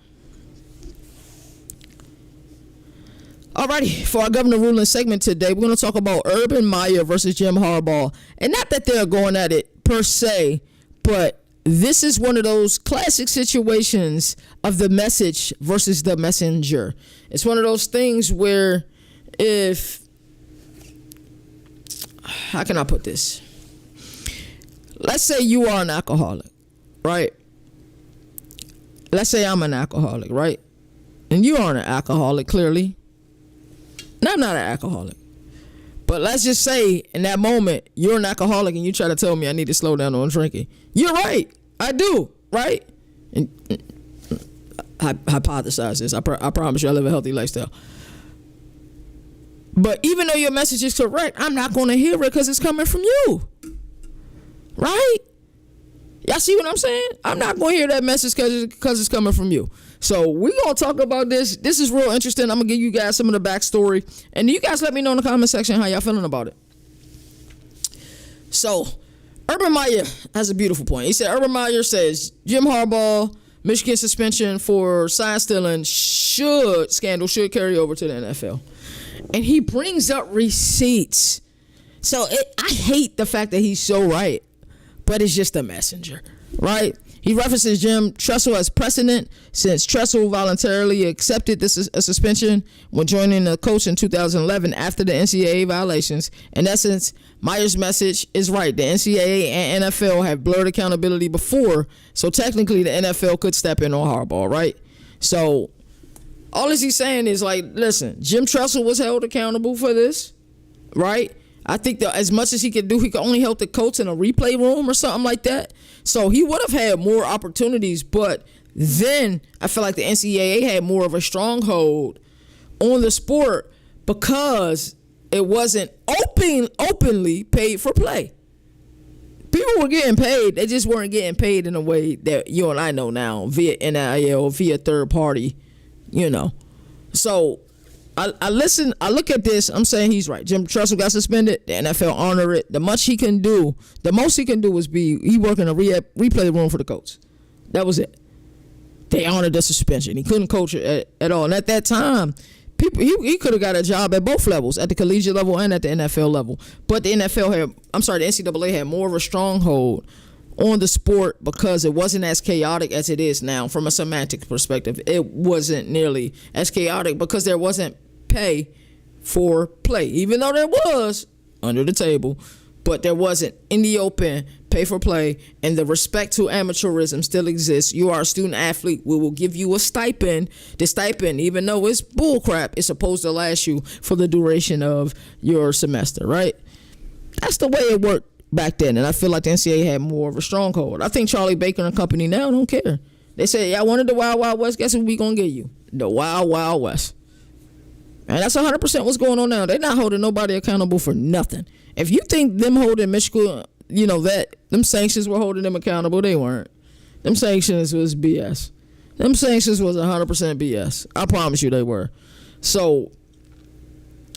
Alrighty, for our governor ruling segment today, we're going to talk about Urban Meyer versus Jim Harbaugh. And not that they're going at it per se, but this is one of those classic situations of the message versus the messenger. It's one of those things where how can I put this? Let's say you are an alcoholic, right? Let's say I'm an alcoholic, right? And you aren't an alcoholic, clearly. And I'm not an alcoholic. But let's just say in that moment, you're an alcoholic and you try to tell me I need to slow down on drinking. You're right. I do, right? And I hypothesize this. I promise you I live a healthy lifestyle. But even though your message is correct, I'm not going to hear it because it's coming from you. Right? Y'all see what I'm saying? I'm not going to hear that message because it's coming from you. So we going to talk about this. This is real interesting. I'm going to give you guys some of the backstory. And you guys let me know in the comment section how y'all feeling about it. So Urban Meyer has a beautiful point. He said, Urban Meyer says Jim Harbaugh, Michigan suspension for sign stealing scandal should carry over to the NFL. And he brings up receipts. So I hate the fact that he's so right, but it's just a messenger, right? He references Jim Tressel as precedent since Tressel voluntarily accepted this a suspension when joining the coach in 2011 after the NCAA violations. In essence, Meyer's message is right. The NCAA and NFL have blurred accountability before, so technically the NFL could step in on Harbaugh, right? So all he's saying is like, listen, Jim Tressel was held accountable for this, right? I think that as much as he could do, he could only help the coach in a replay room or something like that. So he would have had more opportunities, but then I feel like the NCAA had more of a stronghold on the sport because it wasn't openly paid for play. People were getting paid. They just weren't getting paid in a way that you and I know now via NIL, via third party, you know. So I look at this, I'm saying he's right. Jim Tressel got suspended, the NFL honored it. The most he can do was he worked in a replay room for the coach. That was it. They honored the suspension. He couldn't coach it at all. And at that time, he could have got a job at both levels, at the collegiate level and at the NFL level. But the NCAA had more of a stronghold on the sport because it wasn't as chaotic as it is now. From a semantics perspective, it wasn't nearly as chaotic because there wasn't pay for play, even though there was under the table, but there wasn't in the open pay for play, and the respect to amateurism still exists. You are a student athlete, we will give you a stipend. The stipend, even though it's bullcrap, is supposed to last you for the duration of your semester, right? That's the way it worked back then, and I feel like the NCAA had more of a stronghold. I think Charlie Baker and company now don't care. They say, y'all wanted the Wild Wild West, guess what we gonna give you? The Wild Wild West. And that's 100% what's going on now. They're not holding nobody accountable for nothing. If you think them holding Michigan, you know, that them sanctions were holding them accountable, they weren't. Them sanctions was BS. Them sanctions was 100% BS. I promise you they were. So,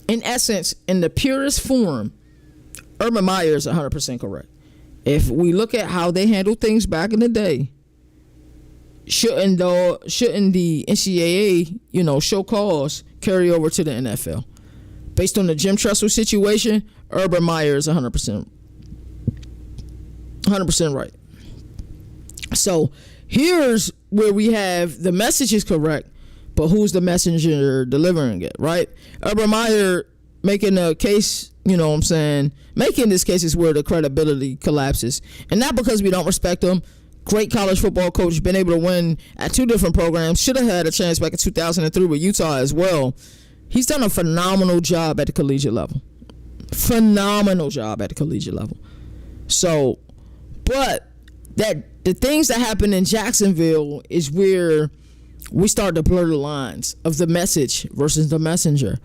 in essence, in the purest form, Urban Meyer is 100% correct. If we look at how they handled things back in the day, shouldn't the NCAA, you know, show cause carry over to the NFL? Based on the Jim Tressel situation, Urban Meyer is 100% right. So here's where we have the message is correct, but who's the messenger delivering it, right? Urban Meyer making a case, you know what I'm saying? Making this case is where the credibility collapses. And not because we don't respect him. Great college football coach, been able to win at two different programs. Should have had a chance back in 2003 with Utah as well. He's done a phenomenal job at the collegiate level. So, but the things that happen in Jacksonville is where we start to blur the lines of the message versus the messenger.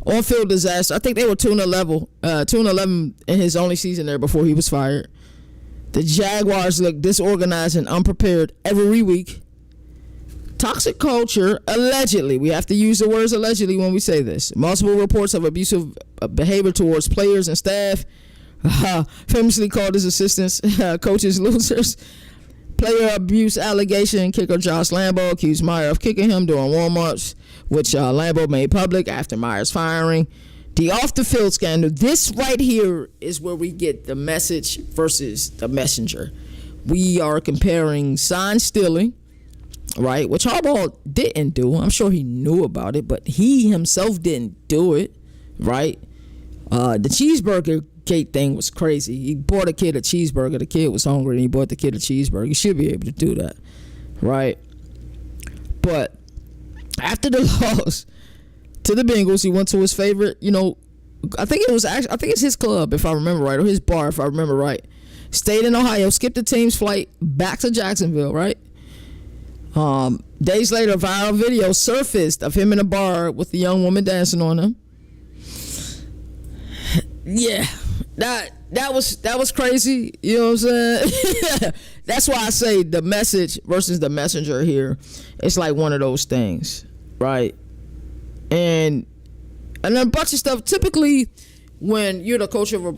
On-field disaster. I think they were 2-11 in his only season there before he was fired. The Jaguars look disorganized and unprepared every week. Toxic culture, allegedly. We have to use the words allegedly when we say this. Multiple reports of abusive behavior towards players and staff. Famously called his assistants coaches losers. Player abuse allegation. Kicker Josh Lambo accused Meyer of kicking him during warm-ups, which Lambo made public after Meyer's firing. The off-the-field scandal. This right here is where we get the message versus the messenger. We are comparing sign stealing, right, which Harbaugh didn't do. I'm sure he knew about it, but he himself didn't do it, right? The cheeseburger gate thing was crazy. He bought a kid a cheeseburger. The kid was hungry, and he bought the kid a cheeseburger. He should be able to do that, right? But after the loss to the Bengals, he went to his favorite, you know, I think it's his club, if I remember right, or his bar, if I remember right. Stayed in Ohio, skipped the team's flight back to Jacksonville, right? Days later, a viral video surfaced of him in a bar with the young woman dancing on him. Yeah, that that was crazy. You know what I'm saying? That's why I say the message versus the messenger here. It's like one of those things, right? And a bunch of stuff. Typically, when you're the coach of a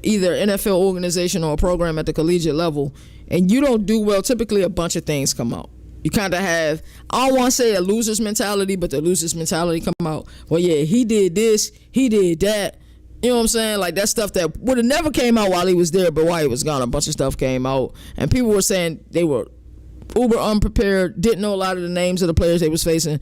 either NFL organization or a program at the collegiate level, and you don't do well, typically a bunch of things come out. You kind of have, I don't want to say a loser's mentality, but the loser's mentality come out. Well, yeah, he did this, he did that. You know what I'm saying? Like, that stuff that would have never came out while he was there, but while he was gone, a bunch of stuff came out. And people were saying they were uber unprepared, didn't know a lot of the names of the players they was facing.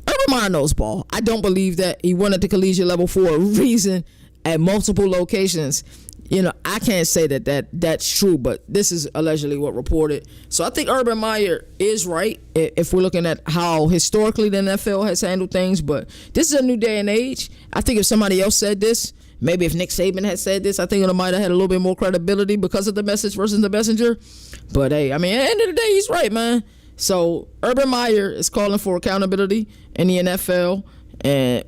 Urban Meyer knows ball. I don't believe that. He went at the collegiate level for a reason at multiple locations. You know, I can't say that's true, but this is allegedly what reported. So I think Urban Meyer is right if we're looking at how historically the NFL has handled things. But this is a new day and age. I think if somebody else said this, maybe if Nick Saban had said this, I think it might have had a little bit more credibility because of the message versus the messenger. But hey, I mean, at the end of the day, he's right, man. So Urban Meyer is calling for accountability in the NFL,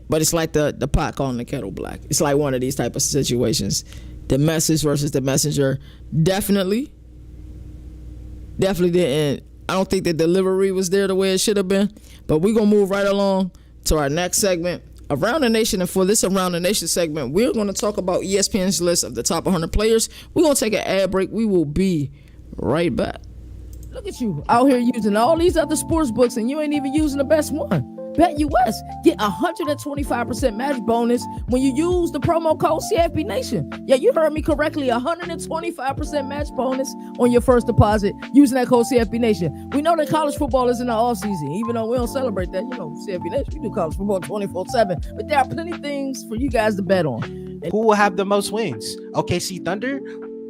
but it's like the pot calling the kettle black. It's like one of these type of situations. The message versus the messenger definitely didn't. I don't think the delivery was there the way it should have been. But we're going to move right along to our next segment, Around the Nation. And for this Around the Nation segment, we're going to talk about ESPN's list of the top 100 players. We're going to take an ad break. We will be right back. Look at you out here using all these other sports books, and you ain't even using the best one. BetUS. Get 125% match bonus when you use the promo code CFP Nation. Yeah, you heard me correctly. 125% match bonus on your first deposit using that code CFP Nation. We know that college football is in the off season, even though we don't celebrate that. You know, CFP Nation, we do college football 24/7, but there are plenty of things for you guys to bet on. Who will have the most wins? OKC Thunder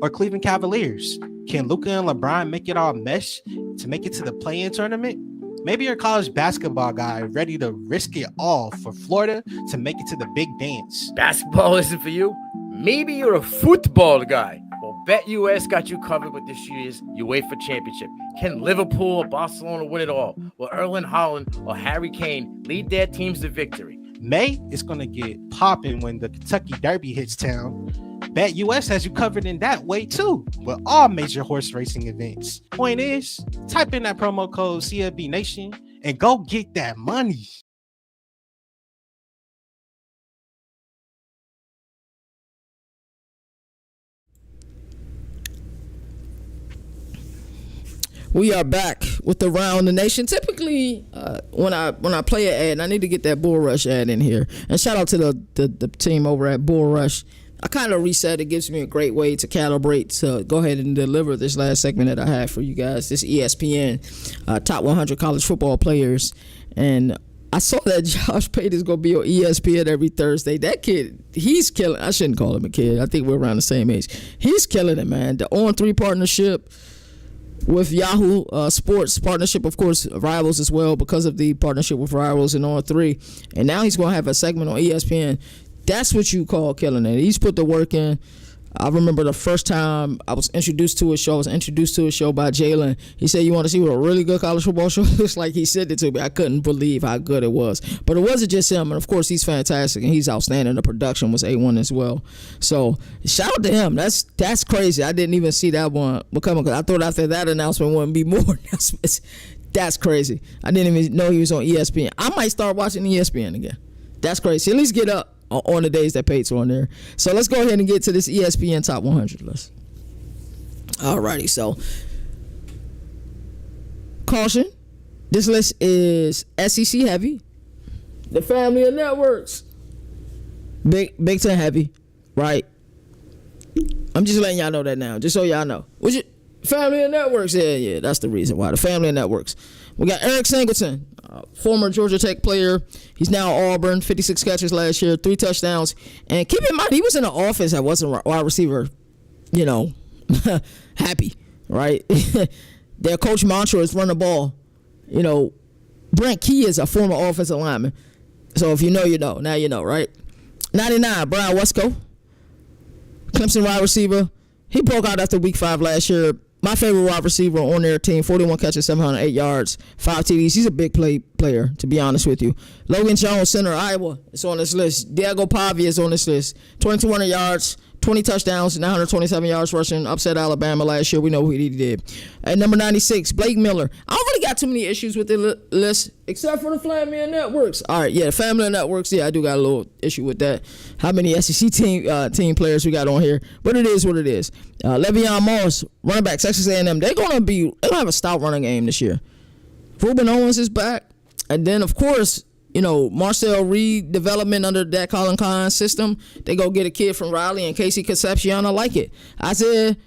or Cleveland Cavaliers? Can Luka and LeBron make it all mesh to make it to the play-in tournament? Maybe you're a college basketball guy ready to risk it all for Florida to make it to the big dance. Basketball isn't for you? Maybe you're a football guy. Well, BetUS got you covered with this year's UEFA Championship. Can Liverpool or Barcelona win it all? Will Erling Haaland or Harry Kane lead their teams to victory? May is going to get popping when the Kentucky Derby hits town. BetUS has you covered in that way too, with all major horse racing events. Point is, type in that promo code CFB Nation and go get that money. We are back with Around the Nation. Typically, when I play an ad, and I need to get that Bull Rush ad in here. And shout out to the team over at Bull Rush. I kind of reset. It gives me a great way to calibrate to go ahead and deliver this last segment that I have for you guys. This ESPN top 100 college football players. And I saw that Josh Payton's going to be on ESPN every Thursday. That kid, he's killing. I shouldn't call him a kid. I think we're around the same age. He's killing it, man. The On3 partnership with Yahoo Sports partnership, of course, Rivals as well, because of the partnership with Rivals and On3. And now he's going to have a segment on ESPN. That's what you call killing it. He's put the work in. I remember the first time I was introduced to a show. I was introduced to a show by Jalen. He said, "You want to see what a really good college football show looks like?" He said it to me. I couldn't believe how good it was. But it wasn't just him. And, of course, he's fantastic, and he's outstanding. The production was A1 as well. So, shout out to him. That's crazy. I didn't even see that one coming because I thought after that announcement wouldn't be more announcements. That's crazy. I didn't even know he was on ESPN. I might start watching ESPN again. That's crazy. At least get up on the days that Pate's on there. So let's go ahead and get to this ESPN Top 100 list. Alrighty, so caution, this list is SEC heavy. The family of networks, Big Ten heavy, right? I'm just letting y'all know that now, just so y'all know. Which family of networks? Yeah, that's the reason why. The family of networks. We got Eric Singleton, former Georgia Tech player. He's now at Auburn, 56 catches last year, 3 touchdowns. And keep in mind, he was in an offense that wasn't wide receiver, happy, right? Their coach mantra is run the ball. Brent Key is a former offensive lineman. So if you know, you know. Now you know, right? 99, Brian Wesco, Clemson wide receiver. He broke out after week 5 last year. My favorite wide receiver on their team, 41 catches, 708 yards, 5 TDs. He's a big player, to be honest with you. Logan Jones, center, Iowa, is on this list. Diego Pavia is on this list. 2,200 yards, 20 touchdowns, 927 yards rushing, upset Alabama last year. We know what he did. At number 96, Blake Miller. I don't really got too many issues with the list, except for the Family of Networks. All right, yeah, the Family of Networks, yeah, I do got a little issue with that. How many SEC team players we got on here? But it is what it is. Le'Veon Moss, running back, Texas A&M. They're going to have a stout running game this year. Ruben Owens is back. And then, of course, Marcel Reed development under that Colin Kahn system. They go get a kid from Raleigh and Casey Concepcion. I like it. Isaiah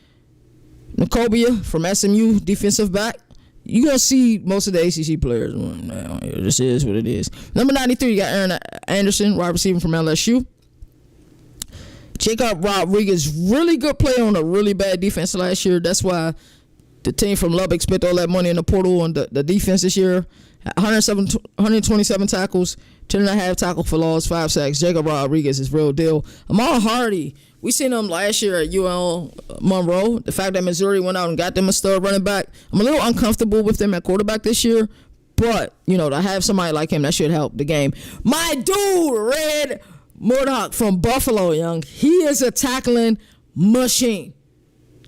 Nicobia from SMU, defensive back. You're going to see most of the ACC players. This is what it is. Number 93, you got Aaron Anderson, wide receiver from LSU. Jacob Rodriguez, really good player on a really bad defense last year. That's why the team from Lubbock spent all that money in the portal on the defense this year. 127 tackles, 10.5 tackle for loss, 5 sacks. Jacob Rodriguez is real deal. Amal Hardy, we seen him last year at UL Monroe. The fact that Missouri went out and got them a stud running back, I'm a little uncomfortable with them at quarterback this year. But, to have somebody like him, that should help the game. My dude, Red Murdoch from Buffalo, young. He is a tackling machine.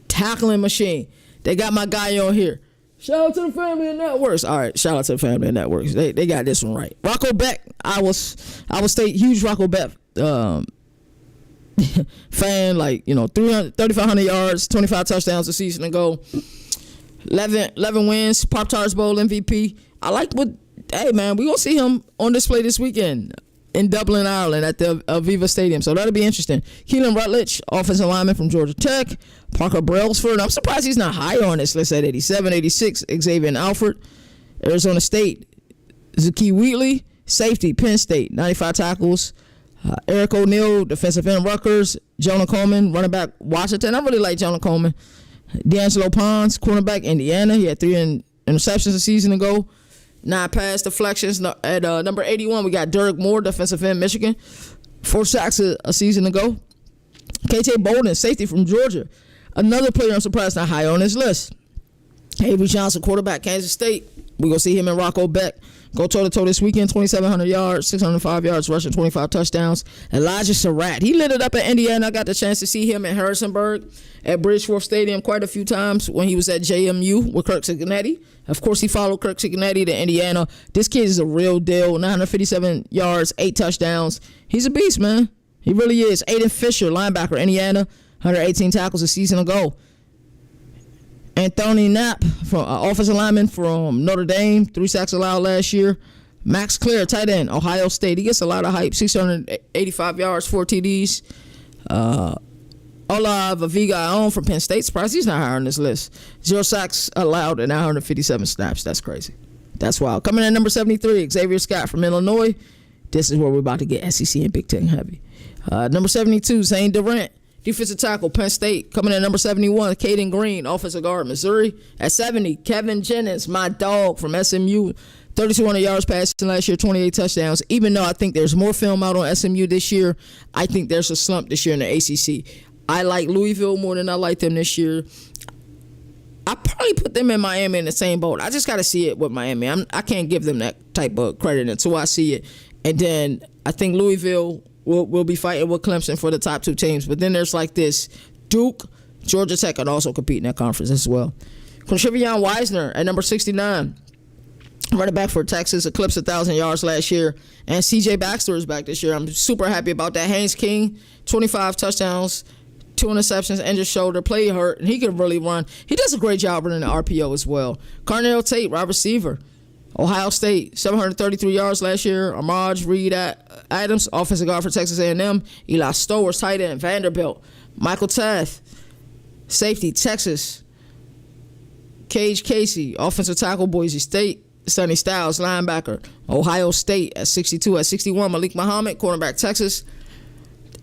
They got my guy on here. Shout out to the Family of Networks. All right, shout out to the Family of Networks. They got this one right. Rocco Beck, Iowa State, huge Rocco Beck fan. 3,500 yards, 25 touchdowns a season ago. 11 wins, Pop-Tarts Bowl MVP. I like hey man, we gonna see him on display this weekend in Dublin, Ireland at the Aviva Stadium. So that'll be interesting. Keelan Rutledge, offensive lineman from Georgia Tech. Parker Brailsford. I'm surprised he's not higher on this list at 87, 86. Xavier Alford, Arizona State. Zakee Wheatley, safety, Penn State, 95 tackles. Eric O'Neal, defensive end, Rutgers. Jonah Coleman, running back, Washington. I really like Jonah Coleman. D'Angelo Pons, cornerback, Indiana. He had 3 interceptions a season ago. 9 pass deflections. At number 81, we got Derek Moore, defensive end, Michigan. 4 sacks a season ago. KJ Bolden, safety from Georgia. Another player I'm surprised not high on this list. Avery Johnson, quarterback, Kansas State. We're going to see him and Rocco Beck go toe-to-toe this weekend. 2,700 yards, 605 yards rushing, 25 touchdowns. Elijah Surratt, he lit it up at Indiana. I got the chance to see him in Harrisonburg at Bridgeforth Stadium quite a few times when he was at JMU with Kirk Cincinnati. Of course, he followed Kirk Cincinnati to Indiana. This kid is a real deal. 957 yards, 8 touchdowns. He's a beast, man. He really is. Aiden Fisher, linebacker, Indiana, 118 tackles a season ago. Anthony Knapp, from offensive lineman from Notre Dame, 3 sacks allowed last year. Max Clare, tight end, Ohio State. He gets a lot of hype, 685 yards, 4 TDs. Olav Aviga from Penn State, surprised he's not higher on this list. 0 sacks allowed and 957 snaps. That's crazy. That's wild. Coming in at number 73, Xavier Scott from Illinois. This is where we're about to get SEC and Big Ten heavy. Number 72, Zane Durant, defensive tackle, Penn State. Coming in at number 71, Caden Green, offensive guard, Missouri. At 70, Kevin Jennings, my dog from SMU. 3,200 yards passing last year, 28 touchdowns. Even though I think there's more film out on SMU this year, I think there's a slump this year in the ACC. I like Louisville more than I like them this year. I probably put them and Miami in the same boat. I just got to see it with Miami. I can't give them that type of credit until I see it. And then I think Louisville will be fighting with Clemson for the top 2 teams. But then there's like this Duke, Georgia Tech could also compete in that conference as well. Quintrivion Weisner at number 69. Running back for Texas, eclipsed 1,000 yards last year. And C.J. Baxter is back this year. I'm super happy about that. Haynes King, 25 touchdowns, 2 interceptions, injured shoulder, play hurt, and he can really run. He does a great job running the RPO as well. Carnell Tate, wide receiver, Ohio State, 733 yards last year. Ahmad Reed Adams, offensive guard for Texas A&M. Eli Stowers, tight end, Vanderbilt. Michael Tath, safety, Texas. Cage Casey, offensive tackle, Boise State. Sonny Styles, linebacker, Ohio State at 62. At 61, Malik Muhammad, cornerback, Texas.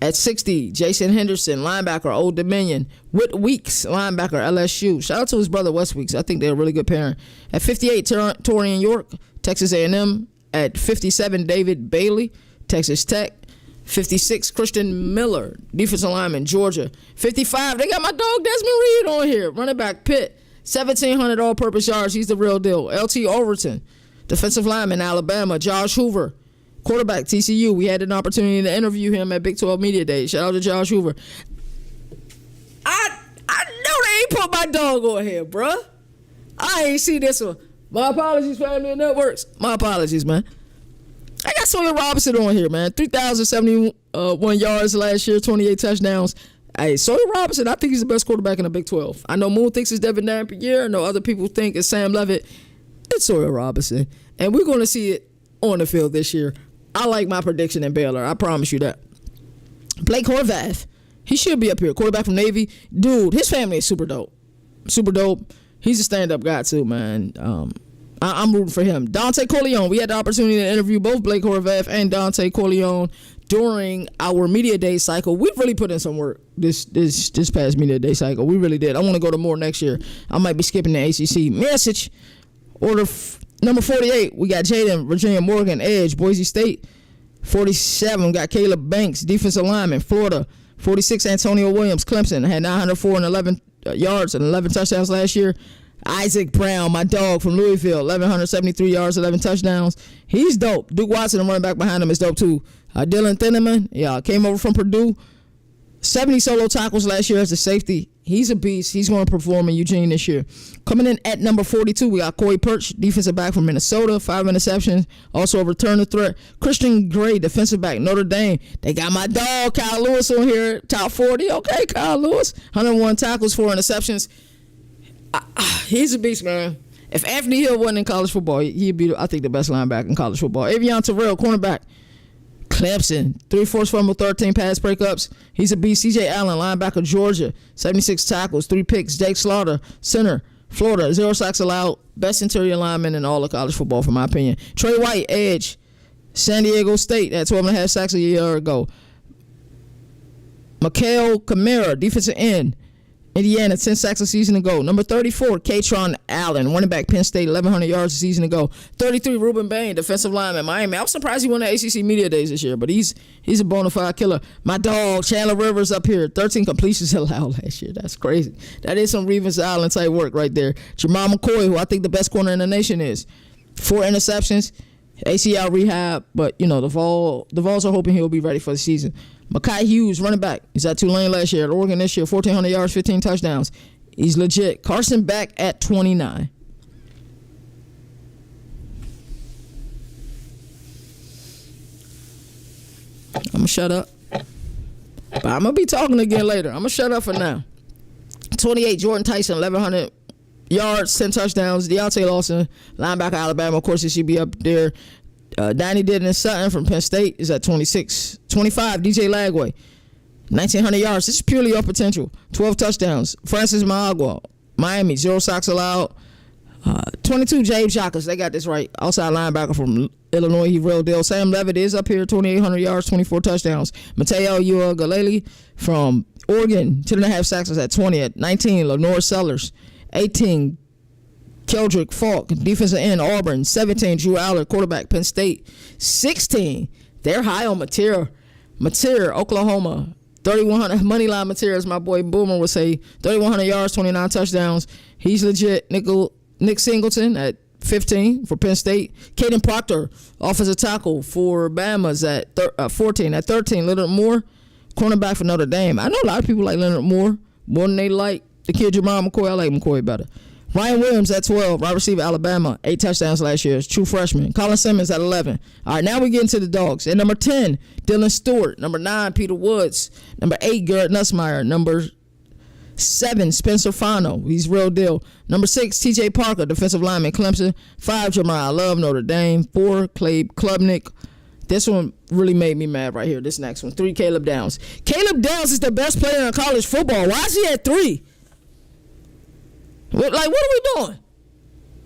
At 60, Jason Henderson, linebacker, Old Dominion. Whit Weeks, linebacker, LSU. Shout out to his brother, Wes Weeks. I think they're a really good pairing. At 58, Torian York, Texas A&M. At 57, David Bailey, Texas Tech. 56, Christian Miller, defensive lineman, Georgia. 55, they got my dog Desmond Reed on here, running back, Pitt. 1,700 all-purpose yards. He's the real deal. L.T. Overton, defensive lineman, Alabama. Josh Hoover, quarterback, TCU. We had an opportunity to interview him at Big 12 Media Day. Shout out to Josh Hoover. put my dog on here, bruh? I ain't see this one. My apologies, family and networks. My apologies, man. I got Sawyer Robinson on here, man. 3,071 yards last year, 28 touchdowns. Hey, Sawyer Robinson, I think he's the best quarterback in the Big 12. I know Moon thinks it's Devin Dampier. I know other people think it's Sam Levitt. It's Sawyer Robinson. And we're going to see it on the field this year. I like my prediction in Baylor. I promise you that. Blake Horvath. He should be up here. Quarterback from Navy. Dude, his family is super dope. Super dope. He's a stand-up guy, too, man. I'm rooting for him. Dante Corleone. We had the opportunity to interview both Blake Horvath and Dante Corleone during our media day cycle. We really put in some work this past media day cycle. We really did. I want to go to more next year. I might be skipping the ACC. Message. Number 48, we got Jaden, Virginia Morgan, Edge, Boise State. 47, got Caleb Banks, defensive lineman, Florida. 46, Antonio Williams, Clemson, had 904 and 11 yards and 11 touchdowns last year. Isaac Brown, my dog from Louisville, 1,173 yards, 11 touchdowns. He's dope. Duke Watson, the running back behind him, is dope too. Dylan Thieneman, came over from Purdue. 70 solo tackles last year as a safety. He's a beast. He's going to perform in Eugene this year. Coming in at number 42, we got Corey Perch, defensive back from Minnesota, 5 interceptions, also a return threat. Christian Gray, defensive back, Notre Dame. They got my dog, Kyle Lewis, on here, top 40. Okay, Kyle Lewis, 101 tackles, 4 interceptions. He's a beast, man. If Anthony Hill wasn't in college football, he'd be, I think, the best linebacker in college football. Avion Terrell, cornerback, Clemson, 3 forced fumble, 13 pass breakups. He's a beast. CJ Allen, linebacker, Georgia, 76 tackles, 3 picks. Jake Slaughter, center, Florida, 0 sacks allowed. Best interior lineman in all of college football, for my opinion. Trey White, edge, San Diego State, had 12 and a half sacks a year ago. Mikael Kamara, defensive end, Indiana, 10 sacks a season ago. Number 34, Katron Allen, running back, Penn State, 1,100 yards a season ago. 33, Ruben Bain, defensive lineman, Miami. I was surprised he won the ACC Media Days this year, but he's a bona fide killer. My dog, Chandler Rivers, up here, 13 completions allowed last year. That's crazy. That is some Revis Island type work right there. Jamal McCoy, who I think the best corner in the nation is. 4 interceptions, ACL rehab, but, the Vols are hoping he'll be ready for the season. Mekhi Hughes, running back. He's at Tulane last year. At Oregon this year, 1,400 yards, 15 touchdowns. He's legit. Carson Beck at 29. I'm going to shut up. But I'm going to be talking again later. I'm going to shut up for now. 28, Jordan Tyson, 1,100 yards, 10 touchdowns. Deontay Lawson, linebacker, Alabama. Of course, he should be up there. Danny Denton Sutton from Penn State is at 26. 25, DJ Lagway, 1,900 yards. This is purely off potential. 12 touchdowns. Francis Maagua, Miami, 0 sacks allowed. 22, James Jacques. They got this right. Outside linebacker from Illinois. He real deal. Sam Levitt is up here, 2,800 yards, 24 touchdowns. Mateo Uiagalelei from Oregon, 10.5 sacks, is at 20. At 19, Lenore Sellers. 18, Keldrick Falk, defensive end, Auburn. 17, Drew Allard, quarterback, Penn State. 16, they're high on Mateer, Oklahoma. 3,100, moneyline Mateer, as my boy Boomer would say. 3,100 yards, 29 touchdowns. He's legit. Nick Singleton at 15 for Penn State. Caden Proctor, offensive tackle for Bama's at 14. At 13, Leonard Moore, cornerback for Notre Dame. I know a lot of people like Leonard Moore more than they like the kid Jamal McCoy. I like McCoy better. Ryan Williams at 12, wide receiver, Alabama, 8 touchdowns last year. True freshman. Colin Simmons at 11. All right, now we get into the dogs. At number 10, Dylan Stewart. Number 9, Peter Woods. Number 8, Garrett Nussmeier. Number 7, Spencer Fano. He's real deal. Number 6, TJ Parker, defensive lineman, Clemson. 5, Jamar Love, Notre Dame. 4, Clay Klubnik. This one really made me mad right here. This next one. 3, Caleb Downs. Caleb Downs is the best player in college football. Why is he at 3? What are we doing?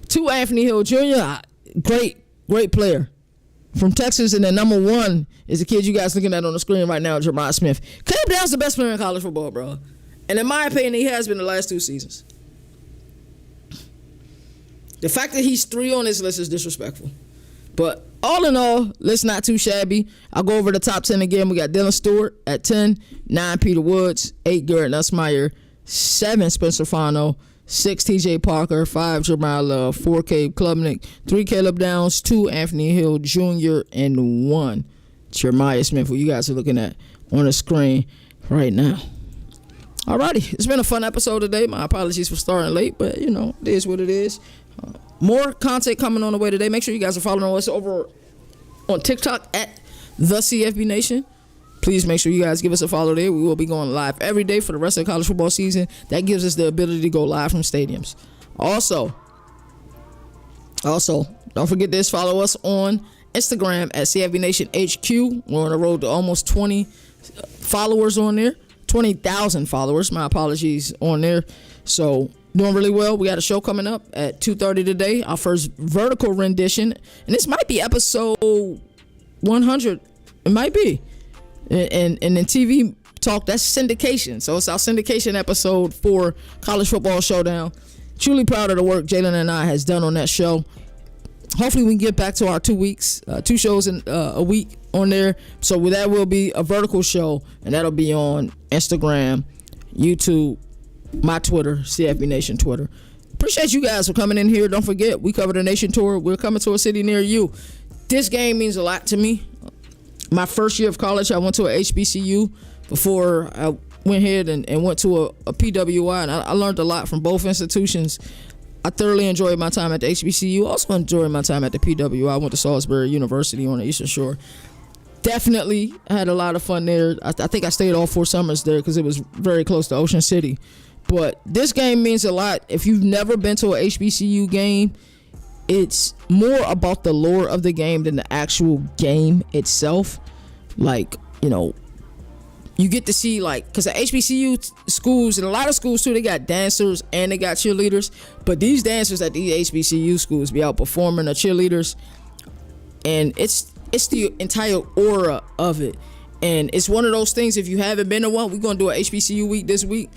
2, Anthony Hill Jr., great player from Texas, and then number 1 is the kid you guys looking at on the screen right now, Jeremiah Smith. Caleb Downs the best player in college football, bro. And in my opinion, he has been the last 2 seasons. The fact that he's 3 on this list is disrespectful. But all in all, list not too shabby. I'll go over the top 10 again. We got Dylan Stewart at 10, 9, Peter Woods, 8, Garrett Nussmeier, 7, Spencer Fano, 6, TJ Parker, 5, Jamal Love, 4, Caleb Klubnik, 3, Caleb Downs, 2, Anthony Hill Jr., and 1, Jeremiah Smith, who you guys are looking at on the screen right now. Alrighty, it's been a fun episode today. My apologies for starting late, but you know, it is what it is. More content coming on the way today. Make sure you guys are following us over on TikTok at the CFB Nation. Please make sure you guys give us a follow there. We will be going live every day for the rest of the college football season. That gives us the ability to go live from stadiums. Also, don't forget this. Follow us on Instagram at CFB Nation HQ. We're on the road to almost 20 followers on there. 20,000 followers. My apologies on there. So doing really well. We got a show coming up at 2:30 today. Our first vertical rendition, and this might be episode 100. It might be. And in TV talk, that's syndication. So it's our syndication episode for College Football Showdown. Truly proud of the work Jalen and I has done on that show. Hopefully we can get back to our 2 weeks, 2 shows in a week on there. So that will be a vertical show, and that'll be on Instagram, YouTube, my Twitter, CFB Nation Twitter. Appreciate you guys for coming in here. Don't forget, we cover the nation tour. We're coming to a city near you. This game means a lot to me. My first year of college, I went to a HBCU before I went ahead and went to a PWI, and I learned a lot from both institutions. I thoroughly enjoyed my time at the HBCU. Also enjoyed my time at the PWI. I went to Salisbury University on the Eastern Shore. Definitely had a lot of fun there. I think I stayed all 4 summers there because it was very close to Ocean City. But this game means a lot. If you've never been to a HBCU game, it's more about the lore of the game than the actual game itself. Like, you know, you get to see, like, because the HBCU schools and a lot of schools too, they got dancers and they got cheerleaders. But these dancers at these HBCU schools be outperforming the cheerleaders, and it's the entire aura of it. And it's one of those things. If you haven't been to one, we're gonna do an HBCU week this week.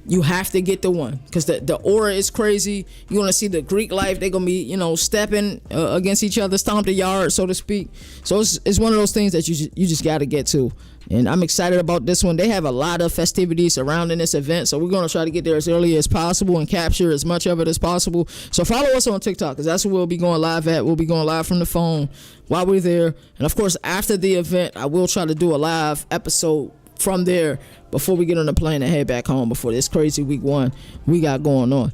You have to get the one because the aura is crazy. You're gonna see the Greek life. They're gonna be, you know, stepping against each other, stomp the yard, so to speak. So it's one of those things that you just got to get to. And I'm excited about this one. They have a lot of festivities surrounding this event, so we're gonna try to get there as early as possible and capture as much of it as possible. So follow us on TikTok because that's where we'll be going live at. We'll be going live from the phone while we're there. And of course, after the event, I will try to do a live episode from there before we get on the plane and head back home before this crazy week 1 we got going on.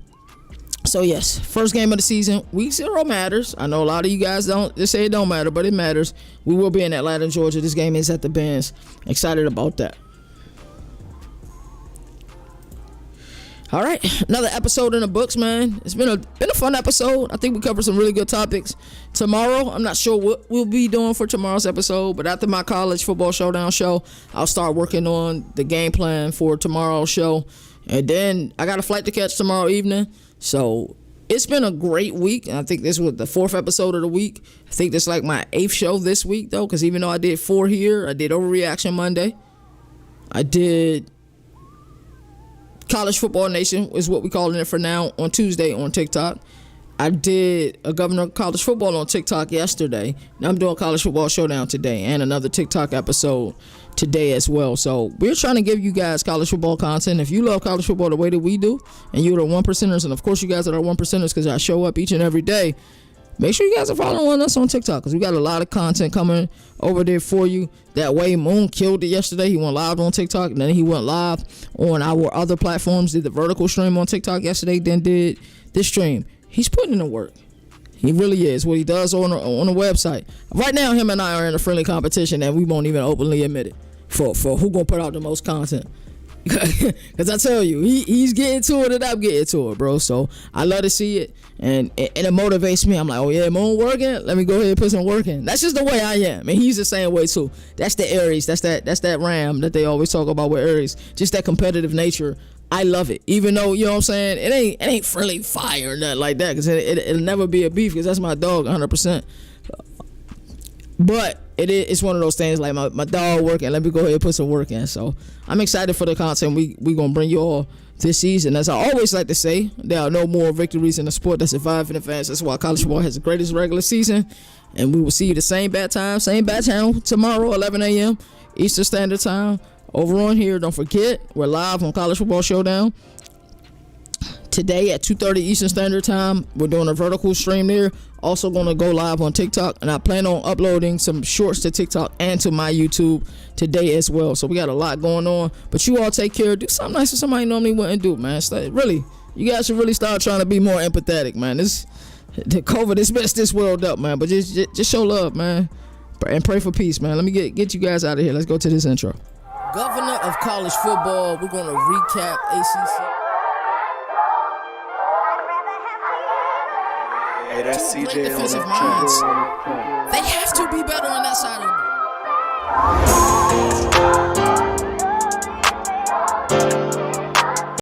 So yes, first game of the season. Week 0 matters. I know a lot of you guys they say it don't matter, but it matters. We will be in Atlanta, Georgia. This game is at the Benz. Excited about that. All right, another episode in the books, man. It's been a fun episode. I think we covered some really good topics. Tomorrow, I'm not sure what we'll be doing for tomorrow's episode, but after my College Football Showdown show, I'll start working on the game plan for tomorrow's show. And then I got a flight to catch tomorrow evening. So it's been a great week. And I think this was the 4th episode of the week. I think this is like my 8th show this week, though, because even though I did 4 here, I did Overreaction Monday. I did College Football Nation is what we calling it for now on Tuesday on TikTok. I did a Governor of College Football on TikTok yesterday. Now I'm doing College Football Showdown today and another TikTok episode today as well. So we're trying to give you guys college football content. If you love college football the way that we do, and you're the 1%ers, and of course you guys are the 1%ers because I show up each and every day, make sure you guys are following us on TikTok because we got a lot of content coming over there for you. That way, Moon killed it yesterday. He went live on TikTok, and then he went live on our other platforms. Did the vertical stream on TikTok yesterday, then did this stream. He's putting in the work. He really is. What he does on the website. Right now, him and I are in a friendly competition, and we won't even openly admit it for who gonna put out the most content. Because I tell you, he's getting to it and I'm getting to it, bro. So I love to see it, and it motivates me. I'm like, oh yeah, Moon working. Let me go ahead and put some work in. That's just the way I am, and he's the same way too. That's the Aries. That's that Ram that they always talk about with Aries. Just that competitive nature. I love it, even though, you know what I'm saying, it ain't friendly fire or nothing like that, because it'll never be a beef, because that's my dog 100%. But it's one of those things like my dog working. Let me go ahead and put some work in. So I'm excited for the content we gonna bring you all this season. As I always like to say, there are no more victories in the sport that survive in advance. That's why college football has the greatest regular season. And we will see you the same bad time, same bad channel tomorrow, 11 a.m. Eastern Standard Time. Over on here, don't forget, we're live on College Football Showdown today at 2:30 Eastern Standard Time. We're doing a vertical stream there. Also going to go live on TikTok, and I plan on uploading some shorts to TikTok and to my YouTube today as well. So we got a lot going on. But you all take care. Do something nice that somebody normally wouldn't do, man. Really, you guys should really start trying to be more empathetic, man. The COVID has messed this world up, man. But just show love, man, and pray for peace, man. Let me get you guys out of here. Let's go to this intro. Governor of college football. We're going to recap ACC. Hey, that's CJ Great defensive on the track. minds. They have to be better on that side of the ball.